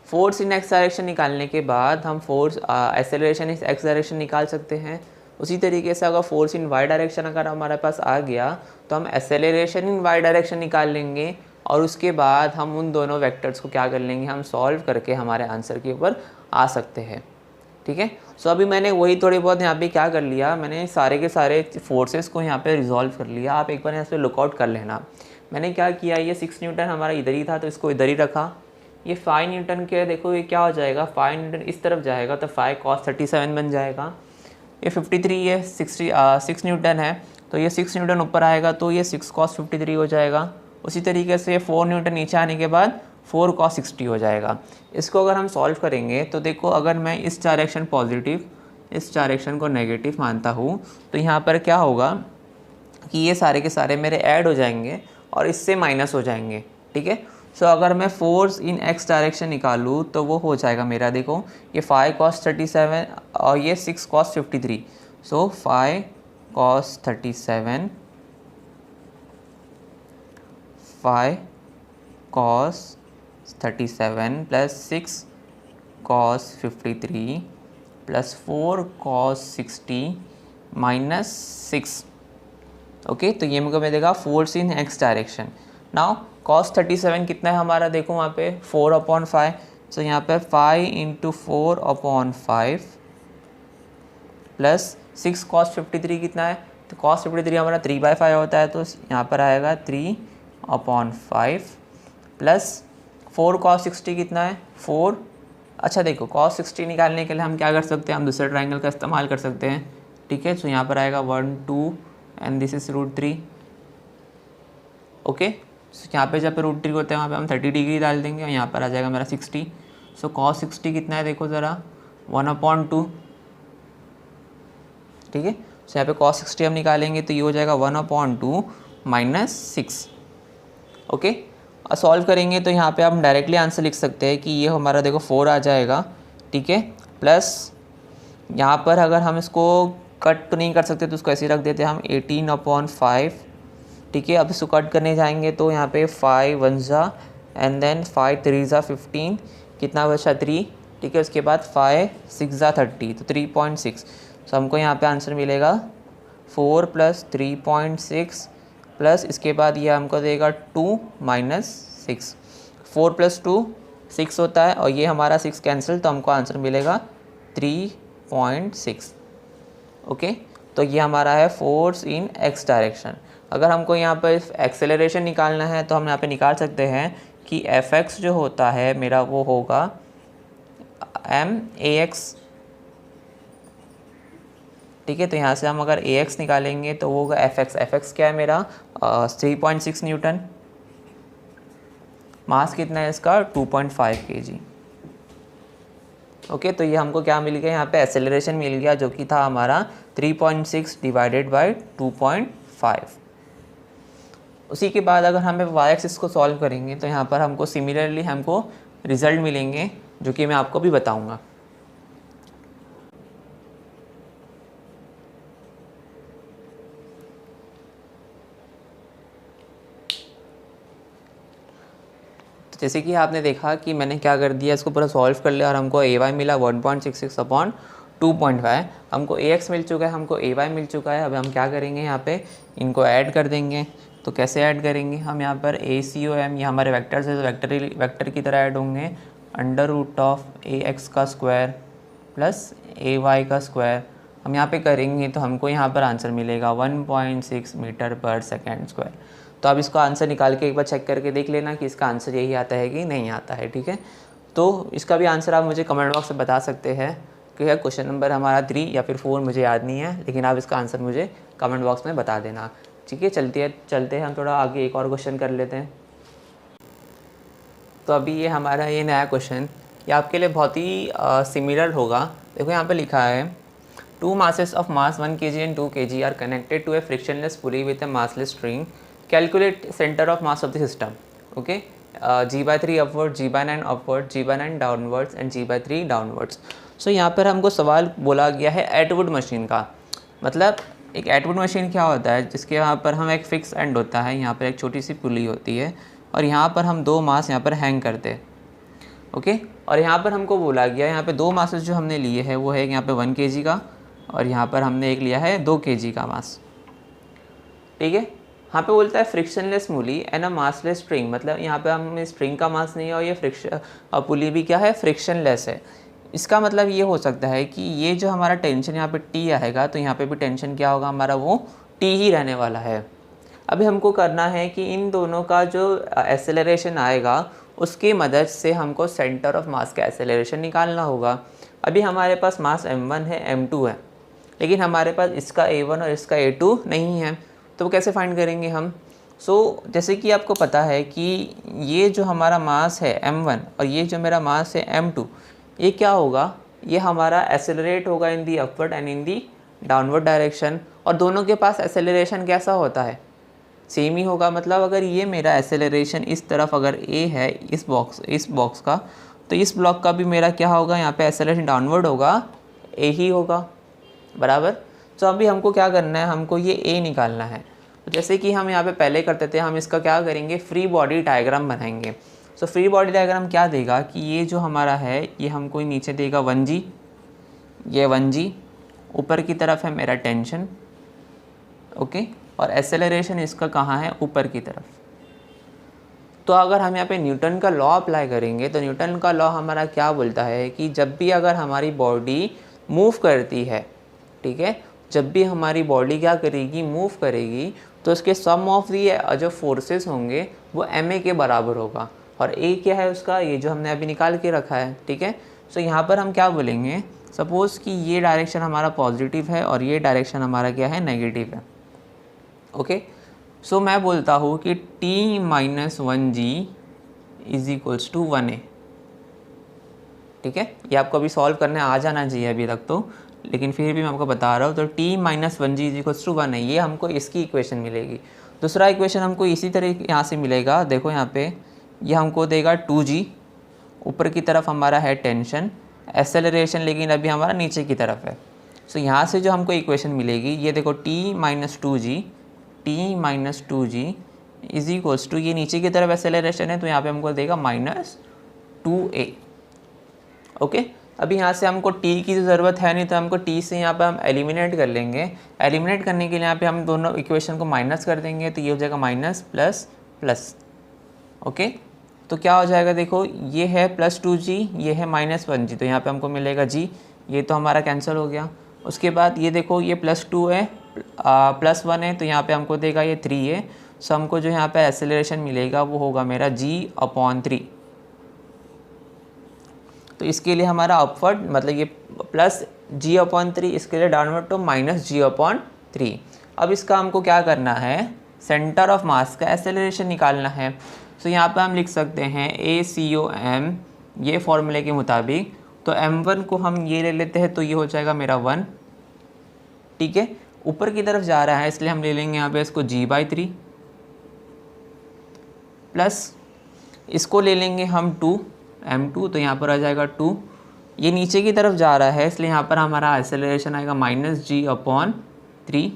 Speaker 1: फोर्स इन x डायरेक्शन निकालने के बाद हम फोर्स एक्सेलरेशन इस x डायरेक्शन निकाल सकते हैं। उसी तरीके से अगर फोर्स इन y डायरेक्शन अगर हमारे पास आ गया तो हम एक्सेलरेशन इन y डायरेक्शन निकाल लेंगे, और उसके बाद हम उन दोनों वेक्टर्स को क्या कर लेंगे, हम सॉल्व करके हमारे आंसर के ऊपर आ सकते हैं। ठीक है, सो अभी मैंने वही थोड़ी बहुत यहाँ पे क्या कर लिया, मैंने सारे के सारे फोर्सेस को यहाँ पे रिजॉल्व कर लिया। आप एक बार यहाँ से लुकआउट कर लेना। मैंने क्या किया, ये 6 न्यूटन हमारा इधर ही था तो इसको इधर ही रखा। ये 5 न्यूटन के, देखो ये क्या हो जाएगा, 5 न्यूटन इस तरफ जाएगा तो 5 cos 37 बन जाएगा। ये 53 है, 6 न्यूटन है तो ये 6 न्यूटन ऊपर आएगा तो ये 6 cos 53 हो जाएगा। उसी तरीके से 4 न्यूटन नीचे आने के बाद 4 cos 60 हो जाएगा। इसको अगर हम सॉल्व करेंगे तो देखो, अगर मैं इस डायरेक्शन पॉजिटिव, इस डायरेक्शन को नेगेटिव मानता हूँ, तो यहाँ पर क्या होगा कि ये सारे के सारे मेरे ऐड हो जाएंगे और इससे माइनस हो जाएंगे। ठीक है, सो अगर मैं फोर्स इन x डायरेक्शन निकालूँ तो वो हो जाएगा मेरा, देखो ये 5 cos 37 और ये 6 cos 53। सो 5 cos 37, 5 cos 37 plus 6 cos 53 plus 4 cos 60 minus 6। Okay, तो ये मुझे देगा force in x direction. Now cos 37 कितना है हमारा, देखो वहाँ पे 4/5, सो यहाँ पे 5 × 4/5 प्लस 6 cos 53 कितना है, तो cos 53 हमारा 3/5 होता है तो यहाँ पर आएगा 3/5 प्लस 4 cos 60 कितना है 4। अच्छा देखो, cos 60 निकालने के लिए हम क्या कर सकते हैं, हम दूसरे ट्राइंगल का इस्तेमाल कर सकते हैं। ठीक है, तो यहाँ पर आएगा 1 2 एंड दिस इज √3। ओके, यहाँ पे जब पे √3 होते हैं वहाँ पे हम 30 डिग्री डाल देंगे और यहाँ पर आ जाएगा मेरा 60। सो cos 60 कितना है देखो ज़रा, 1/2, ठीक है। सो यहाँ पे cos 60 हम निकालेंगे तो ये हो जाएगा 1/2 -6, ओके। और सॉल्व करेंगे तो यहाँ पे हम डायरेक्टली आंसर लिख सकते हैं कि ये हमारा देखो 4 आ जाएगा, ठीक है। प्लस यहाँ पर अगर हम इसको कट तो नहीं कर सकते तो उसको ऐसे ही रख देते हैं हम 18/5, ठीक है। अब इसको कट करने जाएंगे तो यहाँ पे 5 1 जा एंड देन 5 3 जा 15, कितना बचा 3, ठीक है। उसके बाद 5 6 जा 30, तो 3.6। तो हमको यहाँ पे आंसर मिलेगा 4 + 3.6 प्लस इसके बाद ये हमको देगा 2 - 6। 4 + 2 6 होता है और ये हमारा 6 कैंसिल, तो हमको आंसर मिलेगा 3.6, ओके। तो ये हमारा है फोर्स इन x डायरेक्शन। अगर हमको यहाँ पर एक्सेलरेशन निकालना है तो हम यहाँ पे निकाल सकते हैं कि fx जो होता है मेरा वो होगा ma(x), ठीक है। तो यहाँ से हम अगर ax निकालेंगे तो वो होगा fx क्या है मेरा 3.6 न्यूटन, मास कितना है इसका 2.5 kg, ओके। तो ये हमको क्या मिल गया, यहाँ पे एक्सेलरेशन मिल गया जो कि था हमारा 3.6 / 2.5। उसी के बाद अगर हम y एक्सिस को सॉल्व करेंगे तो यहाँ पर हमको सिमिलरली हमको रिजल्ट मिलेंगे जो कि मैं आपको भी बताऊंगा। तो जैसे कि आपने देखा कि मैंने क्या कर दिया, इसको पूरा सॉल्व कर लिया और हमको ay मिला 1.66/2.5, हमको ax मिल चुका है, हमको ay मिल चुका है। अब हम क्या करेंगे, यहाँ पे इनको ऐड कर देंगे। तो कैसे ऐड करेंगे हम, यहाँ पर ACOM ये हमारे वेक्टर्स है तो वेक्टर की तरह ऐड होंगे, √ax का स्क्वायर प्लस ay का स्क्वायर। हम यहाँ पे करेंगे तो हमको यहाँ पर आंसर मिलेगा 1.6 मीटर/सेकेंड स्क्वायर। तो आप इसका आंसर निकाल के एक बार चेक करके देख लेना कि इसका आंसर यही आता है कि नहीं आता है, ठीक है। तो इसका भी आंसर आप मुझे कमेंट बॉक्स में बता सकते हैं कि है क्वेश्चन नंबर हमारा 3 या फिर 4, मुझे याद नहीं है, लेकिन आप इसका आंसर मुझे कमेंट बॉक्स में बता देना, ठीक है। चलते हैं हम थोड़ा आगे एक और क्वेश्चन कर लेते हैं। तो अभी ये हमारा ये नया क्वेश्चन ये आपके लिए बहुत ही सिमिलर होगा। देखो यहाँ पे लिखा है 2 masses of mass 1 kg and 2 kg are connected to a frictionless pulley with a massless string. Calculate center of mass of the system. Okay, g/3 upward, g/9 upward, g/9 downwards and g/3 downwards. So यहाँ पर हमको सवाल बोला गया है Atwood machine का। मतलब एक एटवुड मशीन क्या होता है, जिसके यहाँ पर हम एक फिक्स एंड होता है, यहाँ पर एक छोटी सी पुली होती है और यहाँ पर हम 2 मास यहाँ पर हैंग करते हैं, ओके। और यहाँ पर हमको बोला गया यहाँ पे 2 मासेस जो हमने लिए है वो है यहाँ पे 1 kg का और यहाँ पर हमने एक लिया है 2 kg का मास, ठीक है। यहाँ पे बोलता है frictionless pulley and a massless string, मतलब यहाँ पे हमें स्ट्रिंग का मास नहीं है और ये पुली भी क्या है, फ्रिक्शनलेस है। इसका मतलब ये हो सकता है कि ये जो हमारा टेंशन यहाँ पे T आएगा तो यहाँ पे भी टेंशन क्या होगा हमारा, वो T ही रहने वाला है। अभी हमको करना है कि इन दोनों का जो एक्सेलरेशन आएगा उसकी मदद से हमको सेंटर ऑफ मास का एक्सेलरेशन निकालना होगा। अभी हमारे पास मास m1 है, m2 है, लेकिन हमारे पास इसका a1 और इसका a2 नहीं है, तो कैसे फाइंड करेंगे हम। जैसे कि आपको पता है कि ये जो हमारा मास है m1 और ये जो मेरा मास है m2, ये क्या होगा, ये हमारा एक्सेलरेट होगा in the upward and in the downward direction. और दोनों के पास एक्सेलरेशन कैसा होता है, सेम ही होगा। मतलब अगर ये मेरा एक्सेलरेशन इस तरफ अगर a है इस बॉक्स का, तो इस ब्लॉक का भी मेरा क्या होगा, यहाँ पे एक्सेलरेशन डाउनवर्ड होगा, a ही होगा, बराबर। तो अभी हमको क्या करना है, हमको ये a निकालना है। तो जैसे कि हम यहाँ पे पहले करते थे, हम इसका क्या करेंगे, फ्री बॉडी डायग्राम बनाएंगे। सो फ्री बॉडी डायग्राम क्या देगा कि ये जो हमारा है ये हमको नीचे देगा 1g, ये 1g, ऊपर की तरफ है मेरा टेंशन, ओके, और एक्सेलरेशन इसका कहाँ है, ऊपर की तरफ। तो अगर हम यहाँ पे न्यूटन का लॉ अप्लाई करेंगे तो न्यूटन का लॉ हमारा क्या बोलता है कि जब भी अगर हमारी बॉडी मूव करती है, ठीक है, जब भी हमारी बॉडी क्या करेगी, मूव करेगी, तो उसके सम ऑफ दी जो फोर्सेस होंगे वो ma के बराबर होगा। और a क्या है उसका, ये जो हमने अभी निकाल के रखा है, ठीक है। सो यहाँ पर हम क्या बोलेंगे, सपोज़ कि ये डायरेक्शन हमारा पॉजिटिव है और ये डायरेक्शन हमारा क्या है, नेगेटिव है, ओके। सो मैं बोलता हूँ कि t - 1g = 1a, ठीक है, ये आपको अभी सॉल्व करने आ जाना चाहिए अभी तक तो, लेकिन फिर भी मैं आपको बता रहा हूँ। तो t minus 1g is equals to 1 है, ये हमको इसकी इक्वेशन मिलेगी। दूसरा इक्वेशन हमको इसी तरह यहाँ से मिलेगा, देखो यहाँ पे ये हमको देगा 2g, ऊपर की तरफ हमारा है टेंशन, एक्सेलरेशन लेकिन अभी हमारा नीचे की तरफ है। सो यहाँ से जो हमको इक्वेशन मिलेगी ये देखो t minus 2g is equals to, ये नीचे की तरफ एक्सेलरेशन है तो यहाँ पे हमको देगा -2a। ओके, अभी यहाँ से हमको t की जो ज़रूरत है नहीं, तो हमको t से यहाँ पे हम एलिमिनेट कर लेंगे। एलिमिनेट करने के लिए यहाँ पे हम दोनों इक्वेशन को माइनस कर देंगे, तो ये हो जाएगा माइनस प्लस प्लस। ओके, तो क्या हो जाएगा, देखो ये है +2g, ये है -1g, तो यहाँ पे हमको मिलेगा g, ये तो हमारा कैंसिल हो गया। उसके बाद ये देखो ये +2 है, +1 है, तो यहाँ पे हमको देगा ये 3 है। सो हमको जो यहाँ पे एक्सेलरेशन मिलेगा वो होगा मेरा g/3। तो इसके लिए हमारा अपवर्ड मतलब ये +g/3, इसके लिए डाउनवर्ड तो -g/3। अब इसका हमको क्या करना है, सेंटर ऑफ मास का एक्सेलरेशन निकालना है। तो यहाँ पे हम लिख सकते हैं ACOM, ये फॉर्मूले के मुताबिक। तो m1 को हम ये ले लेते हैं, तो ये हो जाएगा मेरा 1, ठीक है। ऊपर की तरफ जा रहा है इसलिए हम ले लेंगे यहाँ पे इसको g/3, प्लस इसको ले लेंगे हम 2, m2, तो यहाँ पर आ जाएगा 2। ये नीचे की तरफ जा रहा है इसलिए यहाँ पर हमारा एक्सेलरेशन आएगा -g/3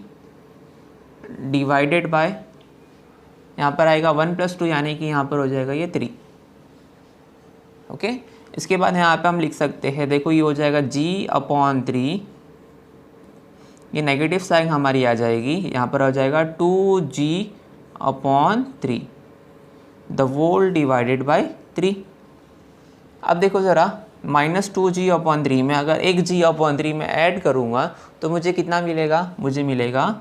Speaker 1: डिवाइडेड बाय, यहाँ पर आएगा 1 + 2, यानी कि यहाँ पर हो जाएगा ये 3। ओके, इसके बाद यहाँ पे हम लिख सकते हैं, देखो ये हो जाएगा g/3, ये नेगेटिव साइन हमारी आ जाएगी, यहाँ पर हो जाएगा 2g/3 the whole divided bye 3। अब देखो ज़रा, -2g/3 में अगर एक g/3 में ऐड करूँगा तो मुझे कितना मिलेगा, मुझे मिलेगा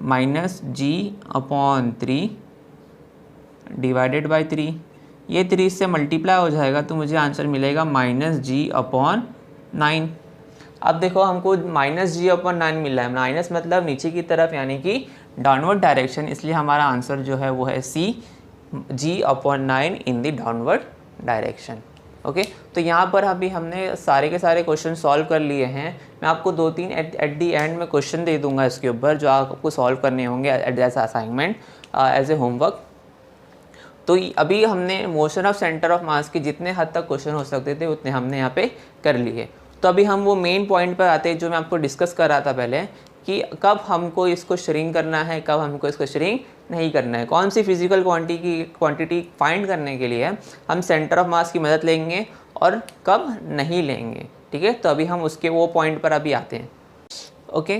Speaker 1: -g/3 डिवाइडेड बाय 3। ये 3 से मल्टीप्लाई हो जाएगा तो मुझे आंसर मिलेगा -g/9। अब देखो हमको -g/9 मिल रहा है, माइनस मतलब नीचे की तरफ यानी कि डाउनवर्ड डायरेक्शन, इसलिए हमारा आंसर जो है वो है C, g/9 in the downward direction. Okay, तो यहाँ पर अभी हमने सारे के सारे क्वेश्चन सॉल्व कर लिए हैं। मैं आपको 2-3 एट दी एंड में क्वेश्चन दे दूंगा इसके ऊपर, जो आपको सॉल्व करने होंगे as assignment, as a homework. तो अभी हमने motion of centre of mass के जितने हद तक क्वेश्चन हो सकते थे उतने हमने यहाँ पे कर लिए। तो अभी हम वो मेन पॉइंट पर आते हैं जो मैं आपको डिस्कस कर रहा था पहले, कि कब हमको इसको श्रिंक करना है, कब हमको इसको श्रिंक नहीं करना है। कौन सी फिजिकल क्वांटिटी फाइंड करने के लिए हम सेंटर ऑफ मास की मदद लेंगे और कब नहीं लेंगे, ठीक है। तो अभी हम उसके वो पॉइंट पर अभी आते हैं। ओके,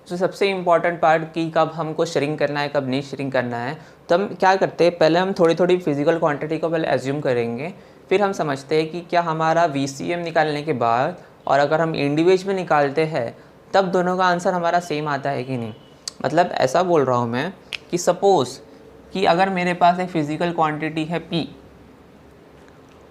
Speaker 1: तो सबसे इम्पॉर्टेंट पार्ट कि कब हमको श्रिंक करना है, कब नहीं श्रिंक करना है। तो हम क्या करते हैं, पहले हम थोड़ी थोड़ी फिजिकल क्वांटिटी को पहले एज्यूम करेंगे, फिर हम समझते हैं कि क्या हमारा VCM निकालने के बाद और अगर हम इंडिविजुअल में निकालते हैं तब दोनों का आंसर हमारा सेम आता है कि नहीं। मतलब ऐसा बोल रहा हूँ मैं कि सपोज़ कि अगर मेरे पास एक फ़िज़िकल क्वांटिटी है P,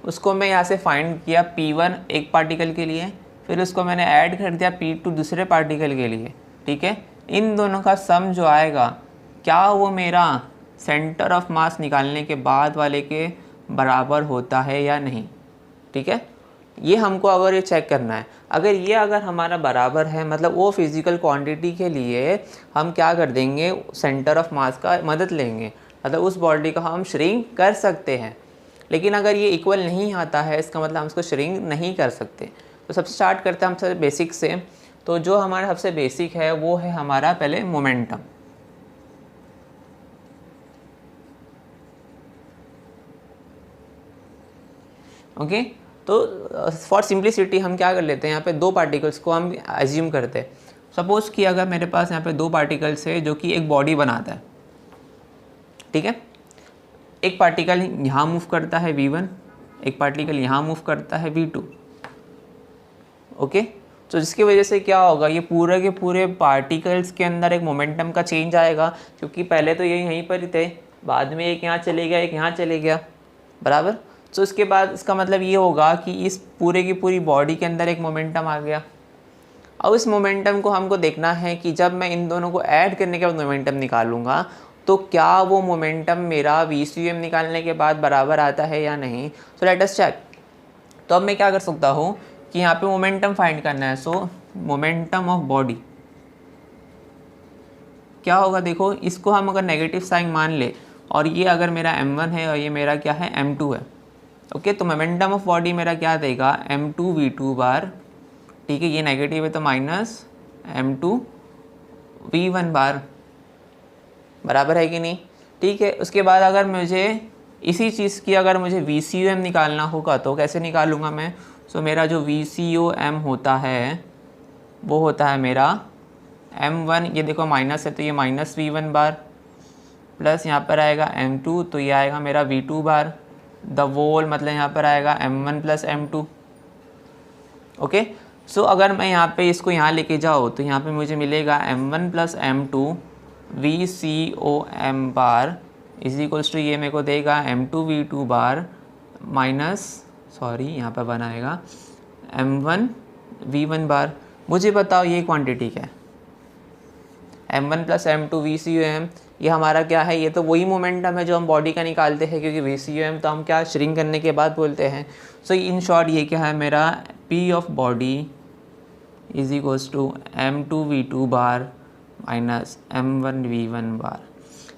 Speaker 1: उसको मैं यहाँ से फाइंड किया P1 एक पार्टिकल के लिए, फिर उसको मैंने ऐड कर दिया P2 दूसरे पार्टिकल के लिए, ठीक है। इन दोनों का सम जो आएगा, क्या वो मेरा सेंटर ऑफ मास निकालने के बाद वाले के बराबर होता है या नहीं, ठीक है। ये हमको अगर ये चेक करना है, अगर हमारा बराबर है, मतलब वो फिज़िकल क्वांटिटी के लिए हम क्या कर देंगे, सेंटर ऑफ मास का मदद लेंगे, मतलब उस बॉडी को हम श्रिंक कर सकते हैं। लेकिन अगर ये इक्वल नहीं आता है, इसका मतलब हम उसको श्रिंक नहीं कर सकते। तो सबसे स्टार्ट करते हैं हम सबसे बेसिक से। तो जो हमारा सबसे बेसिक है वो है हमारा पहले मोमेंटम। ओके, तो फॉर सिंप्लिसिटी हम क्या कर लेते हैं, यहाँ पे दो पार्टिकल्स को हम एज्यूम करते हैं। सपोज़ कि अगर मेरे पास यहाँ पे दो पार्टिकल्स है जो कि एक बॉडी बनाता है, ठीक है। एक पार्टिकल यहाँ मूव करता है V1, एक पार्टिकल यहाँ मूव करता है V2। ओके, तो जिसकी वजह से क्या होगा, ये पूरे के पूरे पार्टिकल्स के अंदर एक मोमेंटम का चेंज आएगा, क्योंकि पहले तो ये यहीं पर ही थे, बाद में एक यहाँ चले गया, एक यहाँ चले गया, बराबर। तो इसके बाद इसका मतलब ये होगा कि इस पूरे की पूरी बॉडी के अंदर एक मोमेंटम आ गया। अब इस मोमेंटम को हमको देखना है कि जब मैं इन दोनों को ऐड करने के बाद मोमेंटम निकालूंगा तो क्या वो मोमेंटम मेरा VCM निकालने के बाद बराबर आता है या नहीं। So let us check. तो अब मैं क्या कर सकता हूँ कि यहाँ पे मोमेंटम फाइंड करना है। सो मोमेंटम ऑफ बॉडी क्या होगा, देखो इसको हम अगर नेगेटिव साइन मान ले और ये अगर मेरा m1 है और ये मेरा क्या है m2 है, ओके, तो मोमेंटम ऑफ बॉडी मेरा क्या देगा m2v2 बार, ठीक है, ये नेगेटिव है तो माइनस m2v1 बार, बराबर है कि नहीं, ठीक है। उसके बाद अगर मुझे इसी चीज़ की अगर मुझे VCOM निकालना होगा तो कैसे निकालूंगा मैं। सो मेरा जो VCOM होता है वो होता है मेरा m1, ये देखो माइनस है तो ये माइनस v1 बार, प्लस यहाँ पर आएगा m2 तो ये आएगा मेरा v2 बार, द वोल मतलब यहाँ पर आएगा m1 प्लस m2, ओके। सो अगर मैं यहाँ पे इसको यहाँ लेके जाऊँ तो यहाँ पे मुझे मिलेगा m1 plus m2 VCOM bar is equals to, ये मेरे को देगा m2v2 बार माइनस, सॉरी यहाँ पर बनाएगा m1 v1 बार। मुझे बताओ ये क्वांटिटी क्या है, m1 प्लस m2 VCOM, ये हमारा क्या है, ये तो वही मोमेंटम है जो हम बॉडी का निकालते हैं, क्योंकि VCOM तो हम क्या श्रिंक करने के बाद बोलते हैं। सो इन शॉर्ट ये क्या है मेरा P of body is equals to m2v2 bar minus m1v1 bar.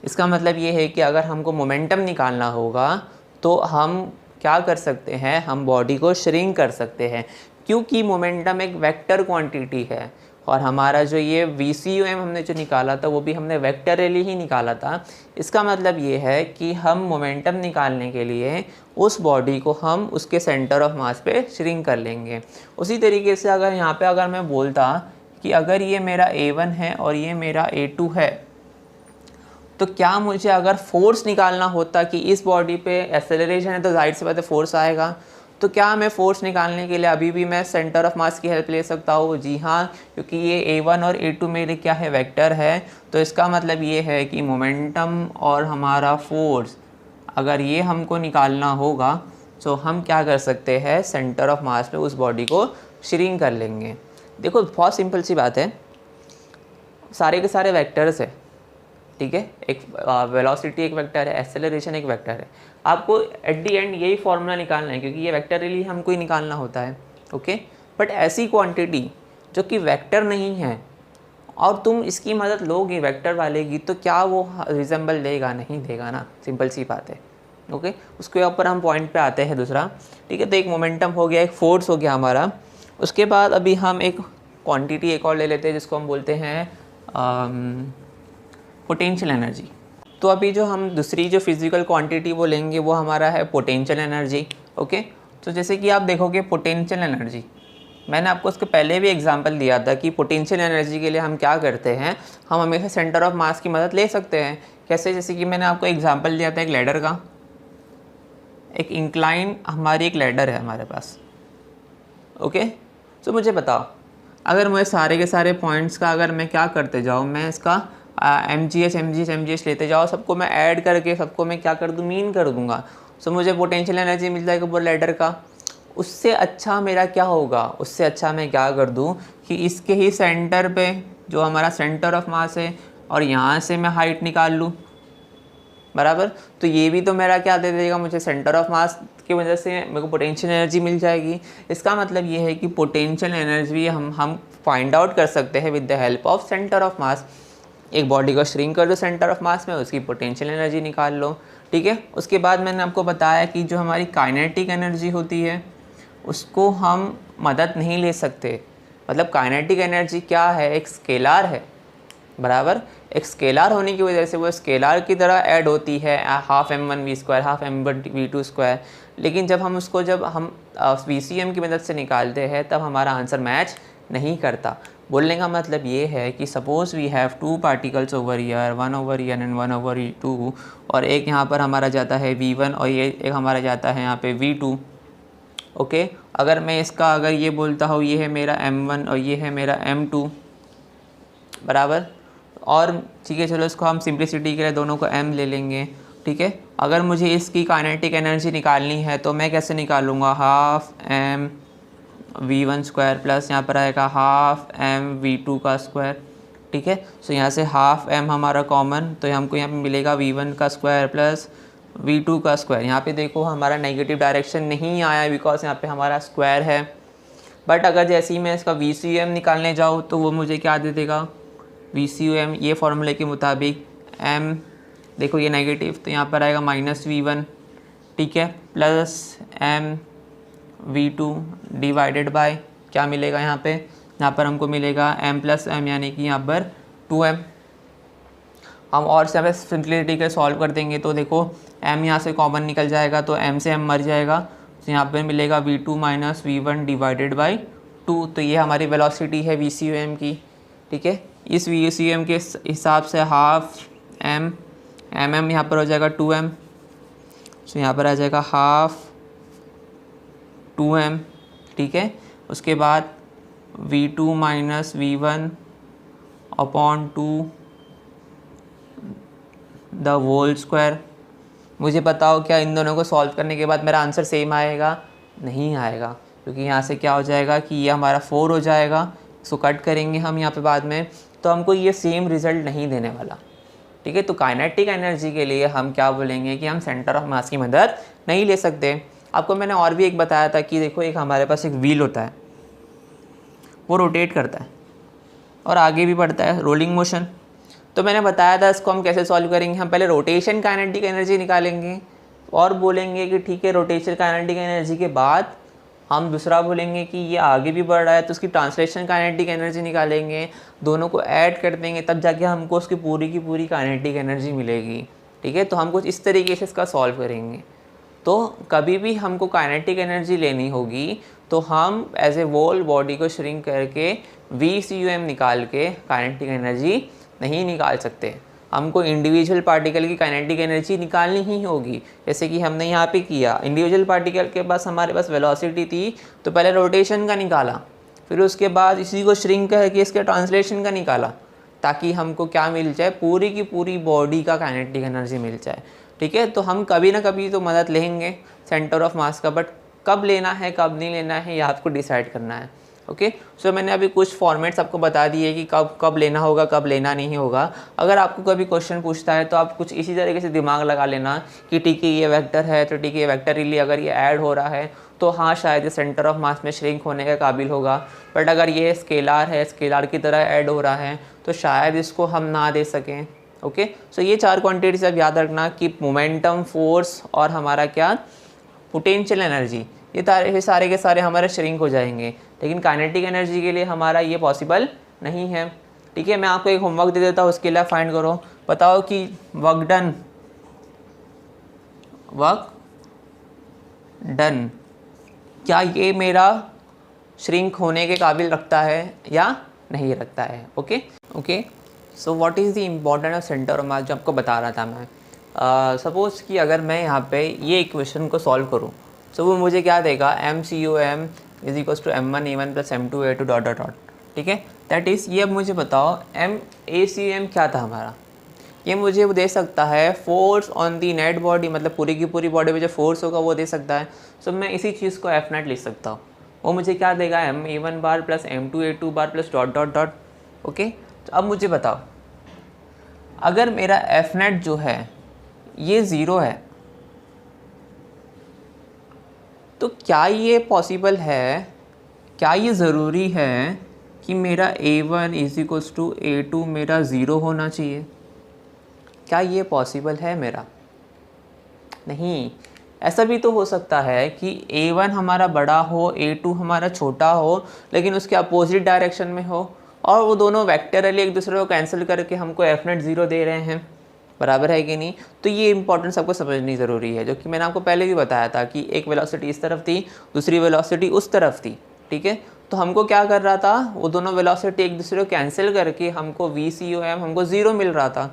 Speaker 1: इसका मतलब ये है कि अगर हमको मोमेंटम निकालना होगा तो हम क्या कर सकते हैं, हम बॉडी को श्रिंक कर सकते हैं, क्योंकि मोमेंटम एक वेक्टर क्वांटिटी है और हमारा जो ये VCOM हमने जो निकाला था वो भी हमने वेक्टरली ही निकाला था। इसका मतलब ये है कि हम मोमेंटम निकालने के लिए उस बॉडी को हम उसके सेंटर ऑफ मास पे श्रिंक कर लेंगे। उसी तरीके से अगर यहाँ पे अगर मैं बोलता कि अगर ये मेरा A1 है और ये मेरा A2 है, तो क्या मुझे अगर फोर्स निकालना होता कि इस बॉडी पे एक्सेलरेशन है तो जाहिर सी बात है फोर्स आएगा, तो क्या मैं फोर्स निकालने के लिए अभी भी मैं सेंटर ऑफ मास की हेल्प ले सकता हूँ? जी हाँ, क्योंकि ये A1 और A2 मेरे क्या है, वेक्टर है। तो इसका मतलब ये है कि मोमेंटम और हमारा फोर्स अगर ये हमको निकालना होगा तो हम क्या कर सकते हैं, सेंटर ऑफ मास पे उस बॉडी को श्रिंक कर लेंगे। देखो बहुत सिंपल सी बात है, सारे के सारे वेक्टर्स है, ठीक है, एक वेलोसिटी एक वेक्टर है, एक्सेलरेशन एक वेक्टर है। आपको एट दी एंड यही फॉर्मूला निकालना है क्योंकि ये वेक्टरली हमको ही निकालना होता है, ओके। बट ऐसी क्वांटिटी जो कि वेक्टर नहीं है और तुम इसकी मदद लोगे वेक्टर वाले की, तो क्या वो रिजेंबल देगा? नहीं देगा ना, सिंपल सी बात है, ओके। उसके ऊपर हम पॉइंट पे आते हैं दूसरा, ठीक है। तो एक मोमेंटम हो गया, एक फोर्स हो गया हमारा। उसके बाद अभी हम एक क्वांटिटी एक और ले लेते हैं जिसको हम बोलते हैं पोटेंशियल एनर्जी। तो अभी जो हम दूसरी जो फिज़िकल क्वांटिटी वो लेंगे वो हमारा है पोटेंशियल एनर्जी, ओके। तो जैसे कि आप देखोगे पोटेंशियल एनर्जी, मैंने आपको उसके पहले भी एग्जांपल दिया था कि पोटेंशियल एनर्जी के लिए हम क्या करते हैं, हम हमेशा सेंटर ऑफ मास की मदद ले सकते हैं। कैसे? जैसे कि मैंने आपको एग्जांपल दिया था एक लैडर का, एक इंक्लाइन हमारी एक लैडर है हमारे पास, ओके। तो मुझे बताओ, अगर मुझे सारे के सारे पॉइंट्स का अगर मैं क्या करते जाऊँ, मैं इसका MGH लेते जाओ, सबको मैं ऐड करके सबको मैं क्या कर दूँ, मीन कर दूँगा। सो मुझे पोटेंशियल एनर्जी मिल जाएगा वो लैडर का। उससे अच्छा मेरा क्या होगा, उससे अच्छा मैं क्या कर दूँ कि इसके ही सेंटर पे जो हमारा सेंटर ऑफ मास है और यहाँ से मैं हाइट निकाल लूँ, बराबर। तो ये भी तो मेरा क्या दे देगा, मुझे सेंटर ऑफ मास की वजह से मेरे को पोटेंशियल एनर्जी मिल जाएगी। इसका मतलब ये है कि पोटेंशियल एनर्जी हम फाइंड आउट कर सकते हैं with the help of centre of मास। एक बॉडी को श्रिंक कर दो सेंटर ऑफ मास में, उसकी पोटेंशियल एनर्जी निकाल लो, ठीक है। उसके बाद मैंने आपको बताया कि जो हमारी काइनेटिक एनर्जी होती है उसको हम मदद नहीं ले सकते। मतलब काइनेटिक एनर्जी क्या है, एक स्केलार है, बराबर। एक स्केलार होने की वजह से वो स्केलार की तरह ऐड होती है, हाफ m1v2 हाफ m1v2। लेकिन जब हम उसको VCM की मदद से निकालते हैं तब हमारा आंसर मैच नहीं करता। बोलने का मतलब ये है कि suppose we have two particles over here, one over here and one over two, और एक यहाँ पर हमारा जाता है v1 और ये एक हमारा जाता है यहाँ पे v2, ओके। अगर मैं इसका अगर ये बोलता हूँ ये है मेरा m1 और ये है मेरा m2, बराबर। और ठीक है, चलो इसको हम सिंप्लिसिटी के लिए दोनों को m ले लेंगे, ठीक है। अगर मुझे इसकी काइनेटिक एनर्जी निकालनी है तो मैं कैसे निकालूंगा, half m v1 square plus यहाँ पर आएगा हाफ m v2 का स्क्वायर, ठीक है। सो यहाँ से हाफ m हमारा कॉमन, तो हमको यहाँ पे मिलेगा v1 का स्क्वायर प्लस v2 का स्क्वायर। यहाँ पे देखो हमारा नेगेटिव डायरेक्शन नहीं आया बिकॉज यहाँ पे हमारा स्क्वायर है। बट अगर जैसे ही मैं इसका VCUM निकालने जाऊँ तो वो मुझे क्या दे देगा, VCUM ये फॉर्मूले के मुताबिक m, देखो ये नेगेटिव तो यहाँ पर आएगा -v1, ठीक है, प्लस v2 डिवाइडेड बाय क्या मिलेगा यहाँ पर हमको मिलेगा m प्लस m, यानी कि यहाँ पर 2m। हम और से सिंप्लिसिटी के सॉल्व कर देंगे तो देखो m यहाँ से कॉमन निकल जाएगा तो m से m मर जाएगा, तो यहाँ पर मिलेगा v2 minus v1 divided by 2। तो ये हमारी वेलोसिटी है VCUM की, ठीक है। इस VCUM के हिसाब से हाफ m, mm यहाँ पर हो जाएगा 2m, तो यहाँ पर आ जाएगा हाफ 2m, ठीक है। उसके बाद v2 minus v1 upon 2 the whole square. मुझे बताओ क्या इन दोनों को सॉल्व करने के बाद मेरा आंसर सेम आएगा? नहीं आएगा, क्योंकि यहाँ से क्या हो जाएगा कि ये हमारा 4 हो जाएगा, इसको कट करेंगे हम यहाँ पे बाद में, तो हमको ये सेम रिजल्ट नहीं देने वाला, ठीक है। तो काइनेटिक एनर्जी के लिए हम क्या बोलेंगे कि हम सेंटर ऑफ मास की मदद नहीं ले सकते। आपको मैंने और भी एक बताया था कि देखो एक हमारे पास एक व्हील होता है, वो रोटेट करता है और आगे भी बढ़ता है, रोलिंग मोशन। तो मैंने बताया था इसको हम कैसे सॉल्व करेंगे, हम पहले रोटेशन काइनेटिक एनर्जी निकालेंगे और बोलेंगे कि ठीक है रोटेशन काइनेटिक एनर्जी के बाद हम दूसरा बोलेंगे कि ये आगे भी बढ़ रहा है तो उसकी ट्रांसलेशन काइनेटिक एनर्जी निकालेंगे, दोनों को ऐड कर देंगे, तब जाके हमको उसकी पूरी काइनेटिक एनर्जी मिलेगी, ठीक है। तो हम कुछ इस तरीके से इसका सॉल्व करेंगे। तो कभी भी हमको काइनेटिक एनर्जी लेनी होगी तो हम एज ए वोल बॉडी को श्रिंक करके VCUM निकाल के काइनेटिक एनर्जी नहीं निकाल सकते। हमको इंडिविजुअल पार्टिकल की काइनेटिक एनर्जी निकालनी ही होगी, जैसे कि हमने यहाँ पे किया। इंडिविजुअल पार्टिकल के पास हमारे पास वेलोसिटी थी तो पहले रोटेशन का निकाला, फिर उसके बाद इसी को श्रिंक करके इसके ट्रांसलेशन का निकाला, ताकि हमको क्या मिल जाए, पूरी की पूरी बॉडी का काइनेटिक एनर्जी मिल जाए, ठीक है। तो हम कभी ना कभी तो मदद लेंगे सेंटर ऑफ मास का, बट कब लेना है कब नहीं लेना है ये आपको डिसाइड करना है, ओके। सो मैंने अभी कुछ फॉर्मेट्स आपको बता दिए कि कब लेना होगा कब लेना नहीं होगा। अगर आपको कभी क्वेश्चन पूछता है तो आप कुछ इसी तरीके से दिमाग लगा लेना कि ठीक है ये वेक्टर है तो ठीक है ये वेक्टर रिली अगर ये ऐड हो रहा है तो हाँ शायद ये सेंटर ऑफ मास में श्रिंक होने के काबिल होगा, बट अगर ये स्केलार है, स्केलार की तरह ऐड हो रहा है तो शायद इसको हम ना दे सकें, ओके। सो ये 4 क्वांटिटीज आप याद रखना कि मोमेंटम, फोर्स और हमारा क्या पोटेंशियल एनर्जी, ये सारे के सारे हमारे श्रिंक हो जाएंगे, लेकिन काइनेटिक एनर्जी के लिए हमारा ये पॉसिबल नहीं है, ठीक है। मैं आपको एक होमवर्क दे देता हूँ, उसके लिए फाइंड करो, बताओ कि वर्क डन क्या ये मेरा श्रिंक होने के काबिल रखता है या नहीं रखता है, okay. So what is the important of centre of मास जो आपको बता रहा था मैं। सपोज़ कि अगर मैं यहाँ पे ये इक्वेशन को सॉल्व करूँ तो वो मुझे क्या देगा, MCUM is equals to M1A1 plus M2A2 dot dot dot, ठीक है। दैट इज़ ये अब मुझे बताओ MACM क्या था हमारा, ये मुझे वो दे सकता है force on the net body, मतलब पूरी की पूरी बॉडी में जो फोर्स होगा वो दे सकता है। सो मैं इसी चीज़ को F नेट लिख सकता हूँ, वो मुझे क्या देगा, MA1 bar plus M2A2 bar plus dot dot dot, okay. तो अब मुझे बताओ अगर मेरा F नेट जो है ये 0 है तो क्या ये पॉसिबल है, क्या ये ज़रूरी है कि मेरा A1 is equals to A2 मेरा 0 होना चाहिए? क्या ये पॉसिबल है मेरा? नहीं। ऐसा भी तो हो सकता है कि A1 हमारा बड़ा हो, A2 हमारा छोटा हो, लेकिन उसके अपोजिट डायरेक्शन में हो और वो दोनों वेक्टरली एक दूसरे को कैंसिल करके हमको F नेट 0 दे रहे हैं, बराबर है कि नहीं। तो ये इंपॉर्टेंस आपको समझनी ज़रूरी है, जो कि मैंने आपको पहले भी बताया था कि एक वेलोसिटी इस तरफ थी, दूसरी वेलोसिटी उस तरफ थी, ठीक है। तो हमको क्या कर रहा था, वो दोनों वेलोसिटी एक दूसरे को कैंसिल करके हमको VCUM हमको 0 मिल रहा था,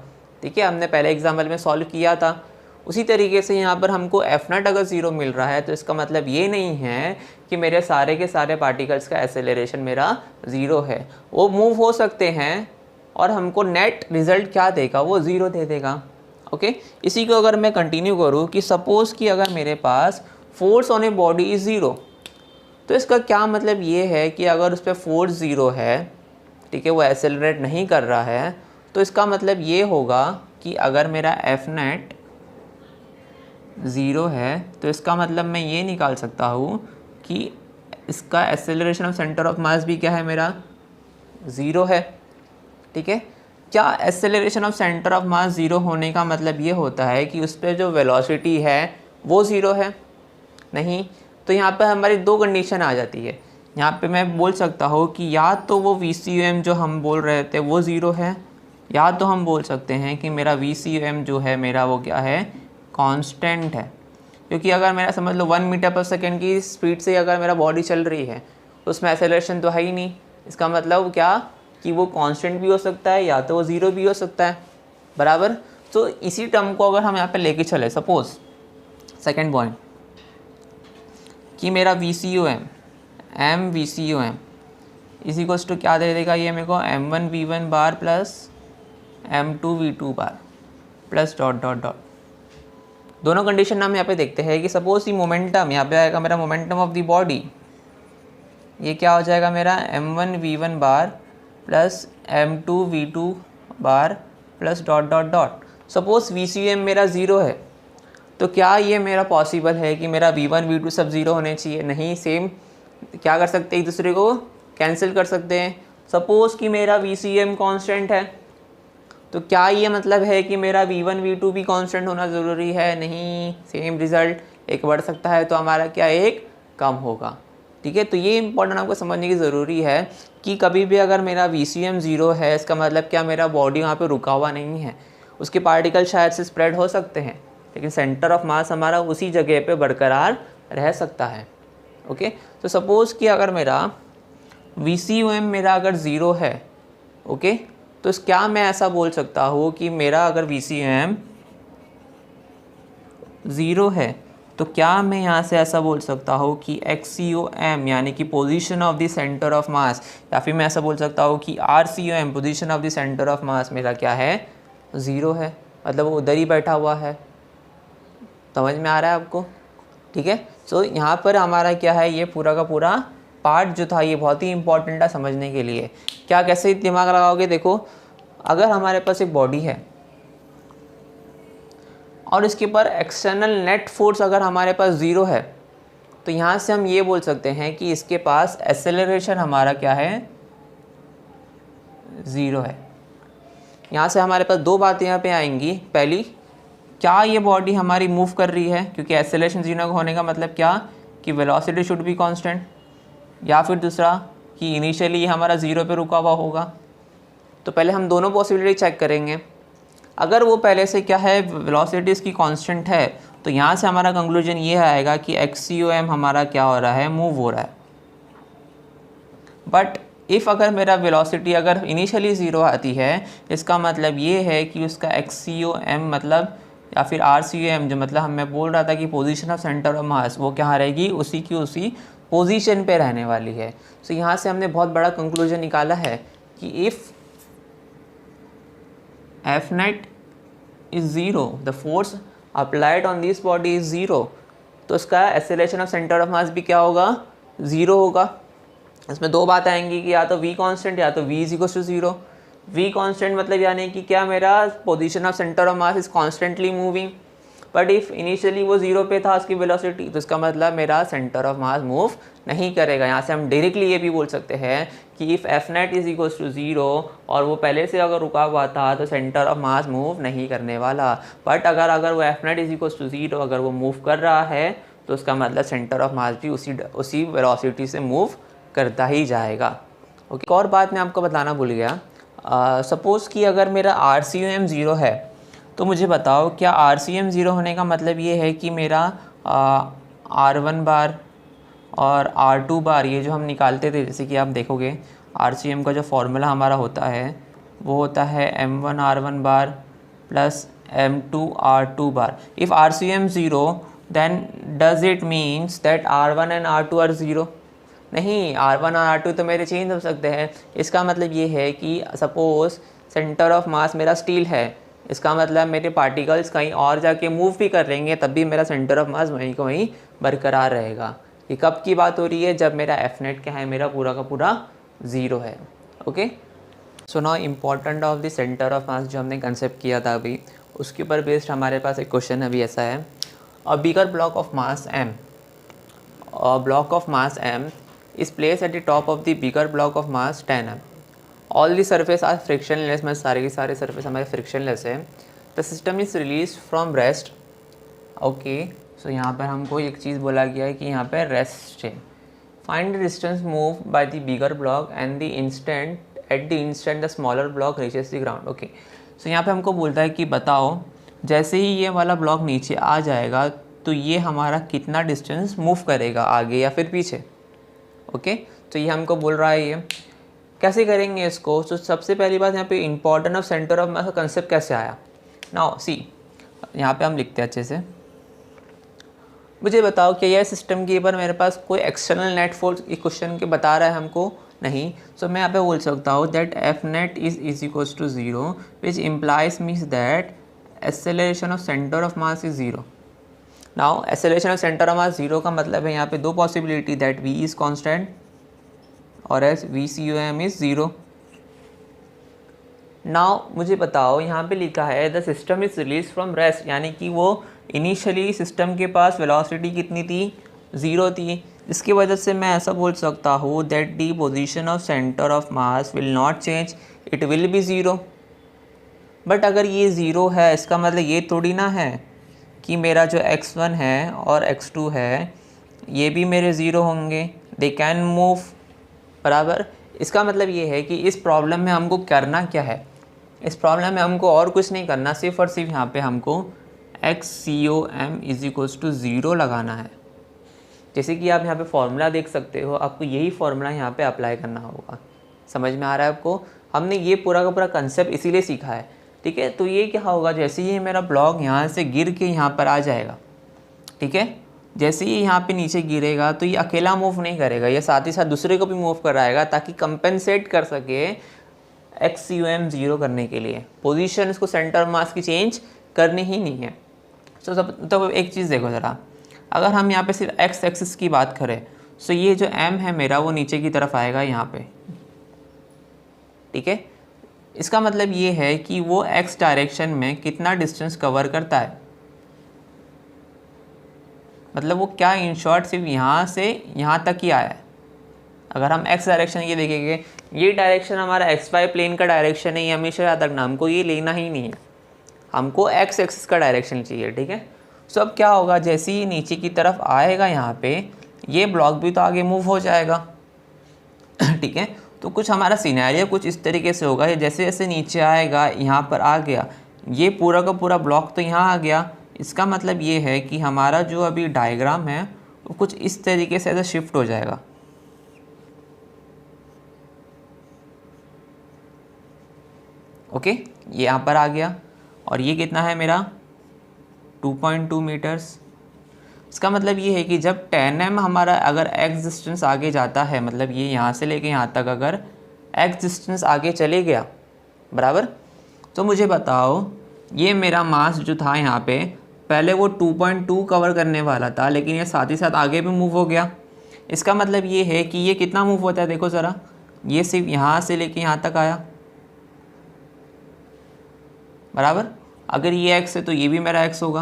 Speaker 1: ठीक है। हमने पहले एग्जाम्पल में सॉल्व किया था। उसी तरीके से यहाँ पर हमको F नेट अगर 0 मिल रहा है तो इसका मतलब ये नहीं है कि मेरे सारे के सारे पार्टिकल्स का एक्सेलरेशन मेरा 0 है, वो मूव हो सकते हैं और हमको नेट रिज़ल्ट क्या देगा, वो 0 दे देगा, ओके। इसी को अगर मैं कंटिन्यू करूँ कि सपोज़ कि अगर मेरे पास force on a body is 0, तो इसका क्या मतलब ये है कि अगर उस पर फोर्स 0 है, ठीक है, वो एक्सेलरेट नहीं कर रहा है, तो इसका मतलब ये होगा कि अगर मेरा F नेट ज़ीरो है तो इसका मतलब मैं ये निकाल सकता हूँ कि इसका एक्सेलरेशन ऑफ सेंटर ऑफ मास भी क्या है, मेरा ज़ीरो है। ठीक है, क्या acceleration of centre of mass zero होने का मतलब ये होता है कि उस पर जो वेलोसिटी है वो ज़ीरो है? नहीं। तो यहाँ पर हमारी दो कंडीशन आ जाती है। यहाँ पे मैं बोल सकता हूँ कि या तो वो VCUM जो हम बोल रहे थे वो ज़ीरो है, या तो हम बोल सकते हैं कि मेरा VCUM जो है मेरा वो क्या है, कांस्टेंट है। क्योंकि अगर मेरा समझ लो 1 मीटर पर सेकेंड की स्पीड से अगर मेरा बॉडी चल रही है तो उसमें एक्सेलरेशन तो है ही नहीं। इसका मतलब क्या कि वो कांस्टेंट भी हो सकता है या तो वो ज़ीरो भी हो सकता है, बराबर। तो इसी टर्म को अगर हम यहाँ पे लेके चले, सपोज सेकेंड पॉइंट कि मेरा VCUM MVCUM इसी को टू क्या दे देगा, ये मेरे को M1V1 bar plus M2V2 bar plus dot dot dot. दोनों कंडीशन हम यहाँ पे देखते हैं कि सपोज ये मोमेंटम यहाँ पे आएगा मेरा मोमेंटम ऑफ द बॉडी, ये क्या हो जाएगा मेरा M1V1 bar plus M2V2 bar plus dot dot dot. Suppose VCUM मेरा ज़ीरो है तो क्या ये मेरा पॉसिबल है कि मेरा V1 V2 सब ज़ीरो होने चाहिए? नहीं। सेम क्या कर सकते हैं, एक दूसरे को कैंसिल कर सकते हैं। सपोज़ कि मेरा VCUM कांस्टेंट है तो क्या ये मतलब है कि मेरा V1 V2 भी कांस्टेंट होना ज़रूरी है? नहीं। सेम रिज़ल्ट, एक बढ़ सकता है तो हमारा क्या, एक कम होगा। ठीक है, तो ये इंपॉर्टेंट आपको समझने की ज़रूरी है कि कभी भी अगर मेरा VCUM ज़ीरो है इसका मतलब क्या, मेरा बॉडी वहाँ पे रुका हुआ नहीं है। उसके पार्टिकल शायद से स्प्रेड हो सकते हैं लेकिन सेंटर ऑफ मास हमारा उसी जगह पे बरकरार रह सकता है। ओके, तो सपोज़ कि अगर मेरा VCUM मेरा अगर ज़ीरो है, ओके, तो क्या मैं ऐसा बोल सकता हूँ कि मेरा अगर VCUM ज़ीरो है तो क्या मैं यहाँ से ऐसा बोल सकता हूँ कि XCOM यानी कि position of the centre of मास, या फिर मैं ऐसा बोल सकता हूँ कि RCOM position of the centre of मास मेरा क्या है, ज़ीरो है। मतलब वो उधर ही बैठा हुआ है। समझ में आ रहा है आपको? ठीक है, तो यहाँ पर हमारा क्या है, ये पूरा का पूरा पार्ट जो था ये बहुत ही इंपॉर्टेंट है समझने के लिए। क्या कैसे दिमाग लगाओगे, देखो अगर हमारे पास एक बॉडी है और इसके ऊपर एक्सटर्नल नेट फोर्स अगर हमारे पास ज़ीरो है तो यहाँ से हम ये बोल सकते हैं कि इसके पास एक्सेलरेशन हमारा क्या है, ज़ीरो है। यहाँ से हमारे पास दो बातें यहाँ पे आएंगी। पहली, क्या ये बॉडी हमारी मूव कर रही है, क्योंकि एक्सेलरेशन ज़ीरो होने का मतलब क्या कि वेलोसिटी शुड बी कांस्टेंट, या फिर दूसरा कि इनिशियली हमारा ज़ीरो पे रुका हुआ होगा। तो पहले हम दोनों पॉसिबिलिटी चेक करेंगे। अगर वो पहले से क्या है, वेलोसिटी इसकी कांस्टेंट है, तो यहाँ से हमारा कंक्लूजन ये आएगा कि XCOM हमारा क्या हो रहा है, मूव हो रहा है। बट इफ़ अगर मेरा वेलोसिटी अगर इनिशियली ज़ीरो आती है, इसका मतलब ये है कि उसका XCOM मतलब या फिर RCOM जो मतलब मैं बोल रहा था कि पोजीशन ऑफ सेंटर ऑफ मास, वो क्या रहेगी, उसी की उसी पोजीशन पे रहने वाली है। तो यहाँ से हमने बहुत बड़ा कंक्लूजन निकाला है कि if F net is zero, the force applied on this body is zero, तो इसका एक्सेलरेशन ऑफ सेंटर ऑफ मास भी क्या होगा, ज़ीरो होगा। इसमें दो बात आएंगी कि या तो V कांस्टेंट या तो V is equal to zero. V constant मतलब यानी कि क्या, मेरा position of centre of mass is constantly moving, but if initially वो ज़ीरो पे था उसकी वेलोसिटी, तो इसका मतलब मेरा सेंटर ऑफ मास मूव नहीं करेगा। यहाँ से हम डायरेक्टली ये भी बोल सकते हैं कि if F net is equal to zero और वो पहले से अगर रुका हुआ था तो सेंटर ऑफ मास मूव नहीं करने वाला। बट अगर वो F net is equal to zero अगर वो मूव कर रहा है तो उसका मतलब सेंटर ऑफ मास भी उसी वेलोसिटी से मूव करता ही जाएगा। ओके, एक और बात मैं आपको बताना भूल गया। सपोज़ कि अगर मेरा RCOM ज़ीरो है तो मुझे बताओ क्या RCM ज़ीरो होने का मतलब ये है कि मेरा R1 बार और R2 बार ये जो हम निकालते थे, जैसे कि आप देखोगे RCM का जो फॉर्मूला हमारा होता है वो होता है M1 R1 bar plus M2 R2 bar. If RCM zero then does it means that R1 and R2 are zero? नहीं, R1 और R2 तो मेरे चेंज हो सकते हैं। इसका मतलब ये है कि सपोज़ सेंटर ऑफ मास मेरा स्टील है, इसका मतलब मेरे पार्टिकल्स कहीं और जाके मूव भी कर रहेंगे तब भी मेरा सेंटर ऑफ मास वहीं को वहीं बरकरार रहेगा। ये कब की बात हो रही है, जब मेरा F net क्या है, मेरा पूरा का पूरा ज़ीरो है। Okay, so now important of the centre of मास जो हमने कंसेप्ट किया था अभी, उसके ऊपर बेस्ड हमारे पास एक क्वेश्चन अभी ऐसा है। A bigger block of mass m, a block of mass m is placed at the top of the bigger block of mass 10m. All the surface are frictionless, मतलब सारे के सारे surface हमारे frictionless है. The system is released from rest. Okay, so यहाँ पर हमको एक चीज़ बोला गया है कि यहाँ पर रेस्ट है. Find the distance move by the bigger block and the instant at the instant the smaller block reaches the ground. Okay, so यहाँ पे हमको बोलता है कि बताओ जैसे ही ये वाला ब्लॉक नीचे आ जाएगा तो ये हमारा कितना डिस्टेंस मूव करेगा, आगे या फिर पीछे. ओके, तो ये हमको बोल रहा है. ये कैसे करेंगे इसको? तो सबसे पहली बात यहाँ पे इंपॉर्टेंट ऑफ सेंटर ऑफ मास का कंसेप्ट कैसे आया. नाउ सी, यहाँ पे हम लिखते हैं अच्छे से. मुझे बताओ कि यह सिस्टम के ऊपर मेरे पास कोई एक्सटर्नल नेट फोर्स क्वेश्चन के बता रहा है हमको नहीं. सो मैं यहाँ पे बोल सकता हूँ that F net is equals to 0 which implies means that acceleration of centre of mass is 0. Now acceleration of centre of mass 0 का मतलब है यहाँ पे दो possibility, that V is constant और S V C U M is 0. Now मुझे बताओ यहाँ पे लिखा है the system is release from rest, यानी कि वो इनिशियली सिस्टम के पास वेलोसिटी कितनी थी, 0 थी. इसकी वजह से मैं ऐसा बोल सकता हूँ that the position of centre of mass will not change, it will be 0. But अगर ये 0 है इसका मतलब ये थोड़ी ना है कि मेरा जो x1 है और x2 है ये भी मेरे 0 होंगे, दे कैन मूव. बराबर. इसका मतलब ये है कि इस प्रॉब्लम में हमको करना क्या है, इस प्रॉब्लम में हमको और कुछ नहीं करना, सिर्फ और सिर्फ यहाँ पे हमको XCOM इज इक्वल्स टू 0 लगाना है. जैसे कि आप यहाँ पे फॉर्मूला देख सकते हो, आपको यही फॉर्मूला यहाँ पे अप्लाई करना होगा. समझ में आ रहा है आपको? हमने ये पूरा का पूरा कंसेप्ट इसीलिए सीखा है. ठीक है, तो ये क्या होगा, जैसे ही मेरा ब्लॉक यहाँ से गिर के यहाँ पर आ जाएगा, ठीक है, जैसे ही यहाँ पे नीचे गिरेगा तो ये अकेला मूव नहीं करेगा, ये साथ ही साथ दूसरे को भी मूव कराएगा ताकि कंपेंसेट कर सके XCOM 0 करने के लिए. पोजीशन इसको सेंटर मास की चेंज करनी ही नहीं है. तो एक चीज़ देखो ज़रा, अगर हम यहाँ पे सिर्फ x एक्सिस की बात करें तो ये जो m है मेरा वो नीचे की तरफ आएगा यहाँ पे. ठीक है, इसका मतलब ये है कि वो x डायरेक्शन में कितना डिस्टेंस कवर करता है, मतलब वो क्या इन शॉर्ट सिर्फ यहाँ से यहाँ तक ही आया है. अगर हम x डायरेक्शन ये देखेंगे, ये डायरेक्शन हमारा xy प्लेन का डायरेक्शन है, ये हमेशा याद रखना, हमको ये लेना ही नहीं है, हमको x एक्सिस का डायरेक्शन चाहिए. ठीक है, सो अब क्या होगा, जैसे ही नीचे की तरफ आएगा यहाँ पे ये ब्लॉक भी तो आगे मूव हो जाएगा. ठीक है, तो कुछ हमारा सिनेरियो कुछ इस तरीके से होगा, जैसे जैसे नीचे आएगा यहाँ पर आ गया, ये पूरा का पूरा ब्लॉक तो यहाँ आ गया. इसका मतलब ये है कि हमारा जो अभी डायग्राम है वो कुछ इस तरीके से ऐसे शिफ्ट हो जाएगा. ओके, ये यहाँ पर आ गया और ये कितना है मेरा 2.2 मीटर्स. इसका मतलब ये है कि जब 10m हमारा अगर x डिस्टेंस आगे जाता है, मतलब ये यहाँ से लेके यहाँ तक अगर x डिस्टेंस आगे चले गया, बराबर, तो मुझे बताओ ये मेरा मास जो था यहाँ पे पहले वो 2.2 कवर करने वाला था, लेकिन ये साथ ही साथ आगे भी मूव हो गया. इसका मतलब ये है कि ये कितना मूव होता है, देखो ज़रा, ये सिर्फ यहाँ से लेके यहाँ तक आया, बराबर. अगर ये x है तो ये भी मेरा x होगा,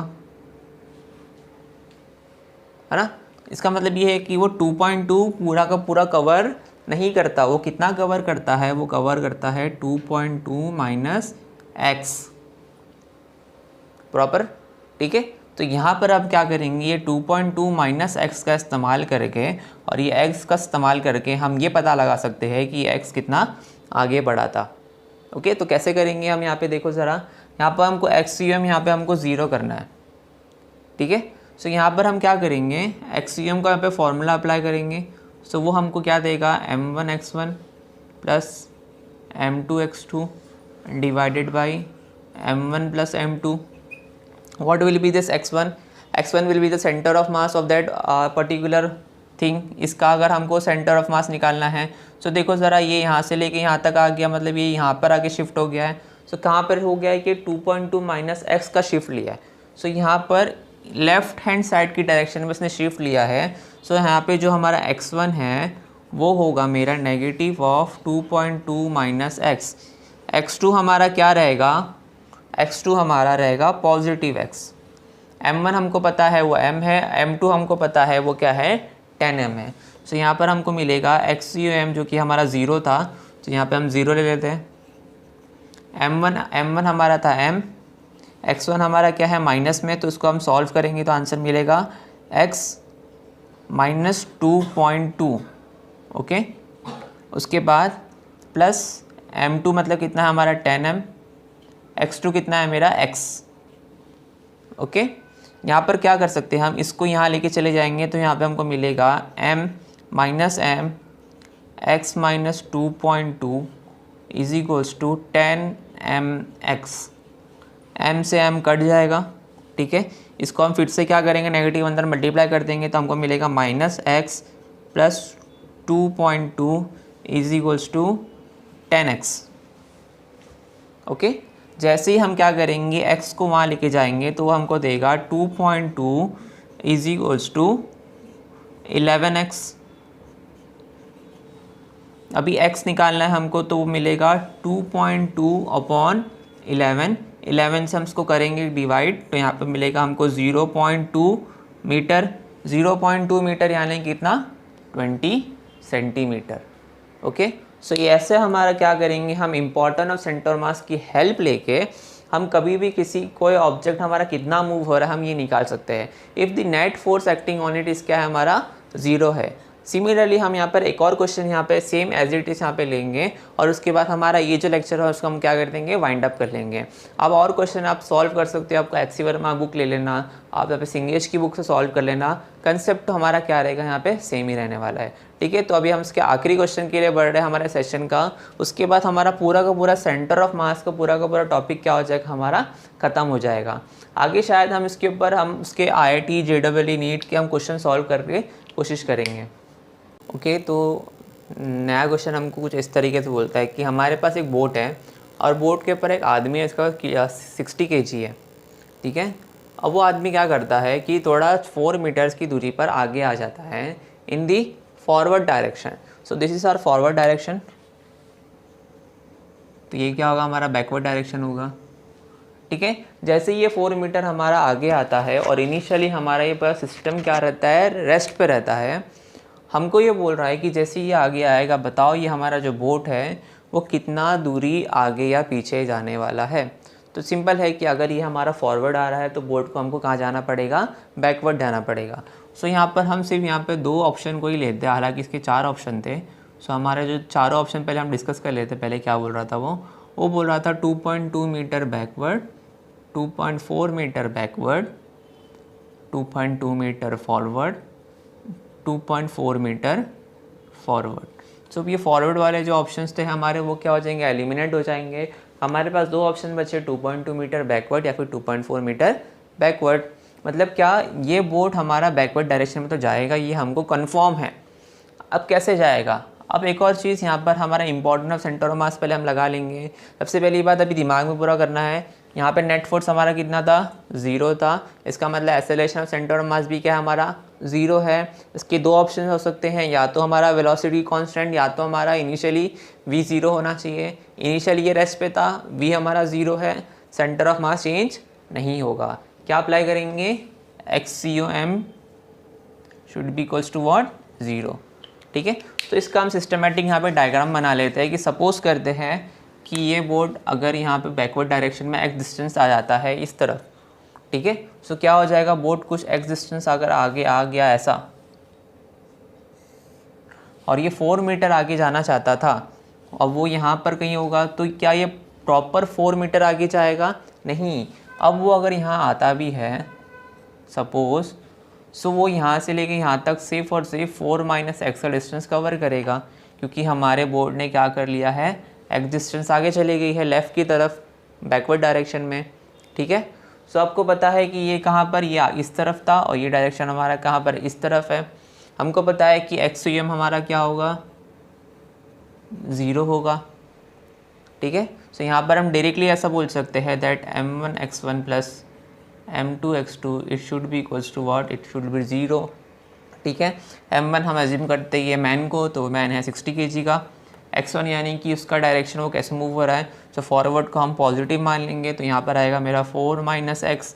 Speaker 1: है ना. इसका मतलब ये है कि वो 2.2 पूरा का पूरा कवर नहीं करता, वो कितना कवर करता है, वो कवर करता है 2.2 माइनस x, प्रॉपर. ठीक है, तो यहाँ पर आप क्या करेंगे, ये 2.2 माइनस एक्स का इस्तेमाल करके और ये x का इस्तेमाल करके हम ये पता लगा सकते हैं कि x कितना आगे बढ़ा था. ओके, तो कैसे करेंगे हम, यहाँ पे देखो ज़रा, यहाँ पर हमको XCOM यहाँ पे हमको 0 करना है. ठीक है, सो यहाँ पर हम क्या करेंगे, XCOM का यहाँ पे फॉर्मूला अप्लाई करेंगे. सो वो हमको क्या देगा, m1x1 plus m2x2 divided by m1 plus m2. What will be this x1? x1 will be the center of mass of that particular thing. इसका अगर हमको सेंटर ऑफ मास निकालना है, सो देखो ज़रा, ये यहाँ से लेके यहाँ तक आ गया, मतलब ये यहाँ पर आके शिफ्ट हो गया है. सो कहाँ पर हो गया है कि 2.2 माइनस एक्स का शिफ्ट लिया है. सो यहाँ पर लेफ्ट हैंड साइड की डायरेक्शन में इसने शिफ्ट लिया है. सो यहाँ पे जो हमारा x1 है वो होगा मेरा negative of 2.2 minus x. x2 हमारा क्या रहेगा, x2 हमारा रहेगा पॉजिटिव x. m1 हमको पता है वो m है, m2 हमको पता है वो क्या है 10m है। सो यहाँ पर हमको मिलेगा XCOM जो कि हमारा 0 था, तो यहाँ पे हम 0 ले लेते हैं। m1 हमारा था m, x1 हमारा क्या है माइनस में, तो इसको हम सॉल्व करेंगे तो आंसर मिलेगा x माइनस 2.2। ओके, उसके बाद प्लस m2 मतलब कितना है हमारा 10m, x2 कितना है मेरा x। ओके, यहाँ पर क्या कर सकते हैं हम, इसको यहाँ लेके चले जाएंगे तो यहाँ पे हमको मिलेगा m minus m x minus 2.2 is equals to 10mx। m से m कट जाएगा, ठीक है। इसको हम फिर से क्या करेंगे, नेगेटिव अंदर मल्टीप्लाई कर देंगे तो हमको मिलेगा minus x plus 2.2 is equals to 10x। Okay, जैसे ही हम क्या करेंगे x को वहाँ लेके जाएंगे तो वो हमको देगा 2.2 इज इक्वल्स टू 11x। अभी x निकालना है हमको तो वो मिलेगा 2.2 अपॉन 11 से हम इसको करेंगे डिवाइड तो यहाँ पे मिलेगा हमको 0.2 मीटर। 0.2 मीटर यानी कितना 20 सेंटीमीटर। ओके, सो ये ऐसे हमारा क्या करेंगे, हम इम्पोर्टेंस ऑफ सेंटर मास की हेल्प लेके हम कभी भी किसी कोई ऑब्जेक्ट हमारा कितना मूव हो रहा है हम ये निकाल सकते हैं। If the net force acting on it इस क्या है हमारा 0 है। सिमिलरली हम यहाँ पर एक और क्वेश्चन यहाँ पे सेम एज इट इज़ यहाँ पे लेंगे और उसके बाद हमारा ये जो लेक्चर है उसको हम क्या कर देंगे, वाइंड अप कर लेंगे। अब और क्वेश्चन आप सॉल्व कर सकते हो, आपका एचसी वर्मा बुक ले लेना, आप यहाँ पे सिंगेज की बुक से सॉल्व कर लेना। कंसेप्ट तो हमारा क्या रहेगा यहाँ पे सेम ही रहने वाला है, ठीक है। तो अभी हम इसके आखिरी क्वेश्चन के लिए बढ़ रहे हैं हमारे सेशन का। उसके बाद हमारा पूरा का पूरा सेंटर ऑफ मास का पूरा टॉपिक क्या हो जाएगा, हमारा ख़त्म हो जाएगा। आगे शायद हम इसके ऊपर हम उसके IIT JEE नीट के हम क्वेश्चन सॉल्व करके कोशिश करेंगे। ओके, तो नया क्वेश्चन हमको कुछ इस तरीके से बोलता है कि हमारे पास एक बोट है और बोट के ऊपर एक आदमी है, इसका 60 kg है, ठीक है। अब वो आदमी क्या करता है कि थोड़ा 4 मीटर्स की दूरी पर आगे आ जाता है in the forward direction. So this is our forward direction, तो ये क्या होगा हमारा बैकवर्ड डायरेक्शन होगा, ठीक है। जैसे ये 4 मीटर हमारा आगे आता है और इनिशियली हमारा ये पूरा सिस्टम क्या रहता है, रेस्ट पे रहता है। हमको ये बोल रहा है कि जैसे ये आगे आएगा बताओ ये हमारा जो बोट है वो कितना दूरी आगे या पीछे जाने वाला है। तो सिंपल है कि अगर ये हमारा फॉरवर्ड आ रहा है तो बोट को हमको कहाँ जाना पड़ेगा, बैकवर्ड जाना पड़ेगा। सो यहाँ पर हम सिर्फ यहाँ पे 2 ऑप्शन को ही लेते हैं, हालांकि इसके 4 ऑप्शन थे। सो हमारे जो चारों ऑप्शन पहले हम डिस्कस कर लेते। पहले क्या बोल रहा था वो बोल रहा था 2.2 metre backward, 2.4 metre backward, 2.2 metre forward, 2.4 metre forward. So ये फॉरवर्ड वाले जो ऑप्शंस थे हमारे वो क्या हो जाएंगे, एलिमिनेट हो जाएंगे। हमारे पास 2 ऑप्शन बचे, 2.2 मीटर बैकवर्ड या फिर 2.4 मीटर बैकवर्ड। मतलब क्या ये बोट हमारा बैकवर्ड डायरेक्शन में तो जाएगा, ये हमको कंफर्म है। अब कैसे जाएगा, अब एक और चीज़ यहाँ पर हमारा इंपॉर्टेंट ऑफ सेंटर ऑफ मास पहले हम लगा लेंगे। सबसे पहली बात अभी दिमाग में पूरा करना है, यहाँ पे नेट फोर्स हमारा कितना था, 0 था। इसका मतलब एक्सेलरेशन ऑफ सेंटर ऑफ मास भी क्या है हमारा 0 है। इसके 2 ऑप्शन हो सकते हैं, या तो हमारा वेलोसिटी कांस्टेंट या तो हमारा इनिशियली v 0 होना चाहिए। इनिशियली ये रेस्ट पे था, v हमारा 0 है, सेंटर ऑफ मास चेंज नहीं होगा। क्या अप्लाई करेंगे, XCOM should be equals to what 0, ठीक है। तो इसका हम सिस्टमेटिक यहाँ पे डायग्राम बना लेते हैं कि सपोज करते हैं कि ये बोर्ड अगर यहाँ पे बैकवर्ड डायरेक्शन में x डिस्टेंस आ जाता है इस तरफ, ठीक है। सो क्या हो जाएगा, बोर्ड कुछ x डिस्टेंस अगर आगे आ गया ऐसा, और ये 4 मीटर आगे जाना चाहता था, अब वो यहाँ पर कहीं होगा, तो क्या ये प्रॉपर 4 मीटर आगे जाएगा, नहीं। अब वो अगर यहाँ आता भी है सपोज, सो वो यहाँ से लेके यहाँ तक सिर्फ और सिर्फ 4 माइनस एक्स का डिस्टेंस कवर करेगा, क्योंकि हमारे बोर्ड ने क्या कर लिया है, एक्स डिस्टेंस आगे चली गई है लेफ़्ट की तरफ बैकवर्ड डायरेक्शन में, ठीक है। सो आपको पता है कि ये कहाँ पर, ये इस तरफ था और ये डायरेक्शन हमारा कहाँ पर, इस तरफ है। हमको पता है कि XCOM हमारा क्या होगा, 0 होगा, ठीक है। सो यहाँ पर हम डायरेक्टली ऐसा बोल सकते हैं that m1 x1 plus m2 x2 it should be equals to what, it should be 0, ठीक है। m1 हम एज्यूम करते हैं ये मैन को, तो मैन है 60 kg का। x1 यानी कि उसका डायरेक्शन वो कैसे मूव हो रहा है, तो फॉरवर्ड को हम पॉजिटिव मान लेंगे, तो यहाँ पर आएगा मेरा 4 माइनस एक्स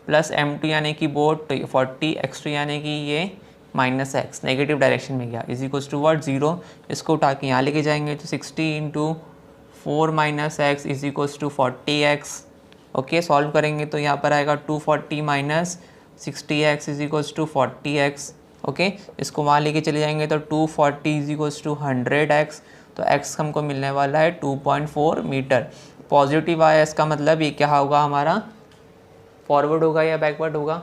Speaker 1: प्लस m2 यानी कि बोट 40, x2 यानी कि ये माइनस एक्स नेगेटिव डायरेक्शन में गया, इज इक्वल्स टू वर्ड 0। इसको उठा के यहाँ लेके जाएंगे तो 60 into 4 minus X is equals to 40x। Okay, solve करेंगे तो यहाँ पर आएगा 240 minus 60x is equals to 40x। Okay, इसको वहाँ लेके चले जाएंगे तो 240 इज इक्वल्स टू 100x। तो x हमको मिलने वाला है 2.4 मीटर। पॉजिटिव आया, इसका मतलब ये क्या होगा हमारा, फॉरवर्ड होगा या बैकवर्ड होगा,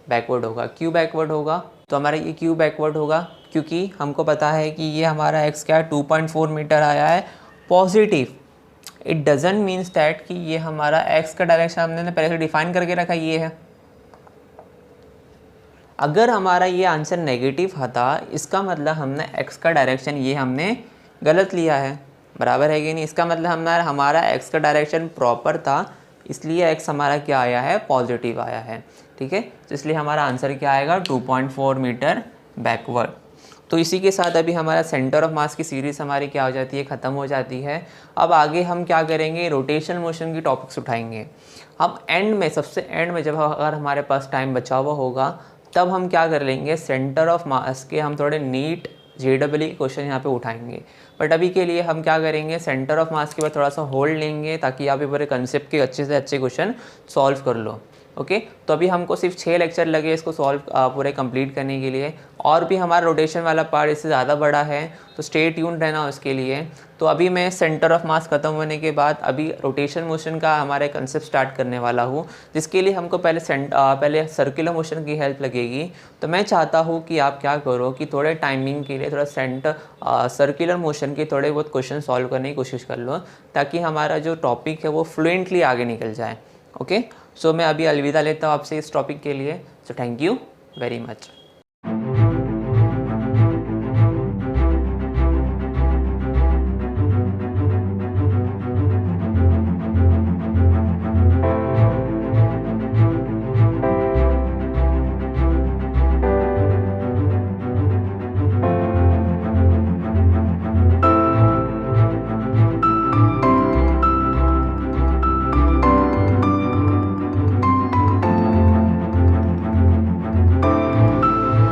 Speaker 1: बैकवर्ड होगा। क्यों बैकवर्ड होगा, तो हमारा ये क्यों बैकवर्ड होगा, क्योंकि हमको पता है कि ये हमारा x क्या है 2.4 मीटर आया है positive. It doesn't means that कि ये हमारा x का डायरेक्शन हमने पहले से डिफाइन करके रखा ये है। अगर हमारा ये आंसर नेगेटिव था, इसका मतलब हमने x का डायरेक्शन ये हमने गलत लिया है, बराबर है कि नहीं। इसका मतलब हमारा x का डायरेक्शन प्रॉपर था, इसलिए x हमारा क्या आया है, पॉजिटिव आया है। ठीक है, तो इसलिए हमारा आंसर क्या आएगा 2.4 मीटर बैकवर्ड। तो इसी के साथ अभी हमारा सेंटर ऑफ मास की सीरीज़ हमारी क्या हो जाती है, ख़त्म हो जाती है। अब आगे हम क्या करेंगे, रोटेशन मोशन की टॉपिक्स उठाएंगे। अब एंड में, सबसे एंड में, जब अगर हमारे पास टाइम बचा हुआ होगा, तब हम क्या कर लेंगे, सेंटर ऑफ मास के हम थोड़े नीट JEE के क्वेश्चन यहाँ पे उठाएंगे। बट अभी के लिए हम क्या करेंगे, सेंटर ऑफ मास के बाद थोड़ा सा होल्ड लेंगे ताकि आप ये पूरे कंसेप्ट के अच्छे से अच्छे क्वेश्चन सॉल्व कर लो। ओके, तो अभी हमको सिर्फ 6 लेक्चर लगे इसको सॉल्व पूरे कंप्लीट करने के लिए, और भी हमारा रोटेशन वाला पार्ट इससे ज़्यादा बड़ा है, तो स्टे ट्यून्ड रहना उसके लिए। तो अभी मैं सेंटर ऑफ मास ख़त्म होने के बाद अभी रोटेशन मोशन का हमारे कंसेप्ट स्टार्ट करने वाला हूँ, जिसके लिए हमको पहले सर्कुलर मोशन की हेल्प लगेगी। तो मैं चाहता हूँ कि आप क्या करो कि थोड़े टाइमिंग के लिए थोड़ा सर्कुलर मोशन के थोड़े बहुत क्वेश्चन सॉल्व करने की कोशिश कर लो, ताकि हमारा जो टॉपिक है वो फ्लुएंटली आगे निकल जाए। ओके, सो मैं अभी अलविदा लेता हूँ आपसे इस टॉपिक के लिए। So thank you very much.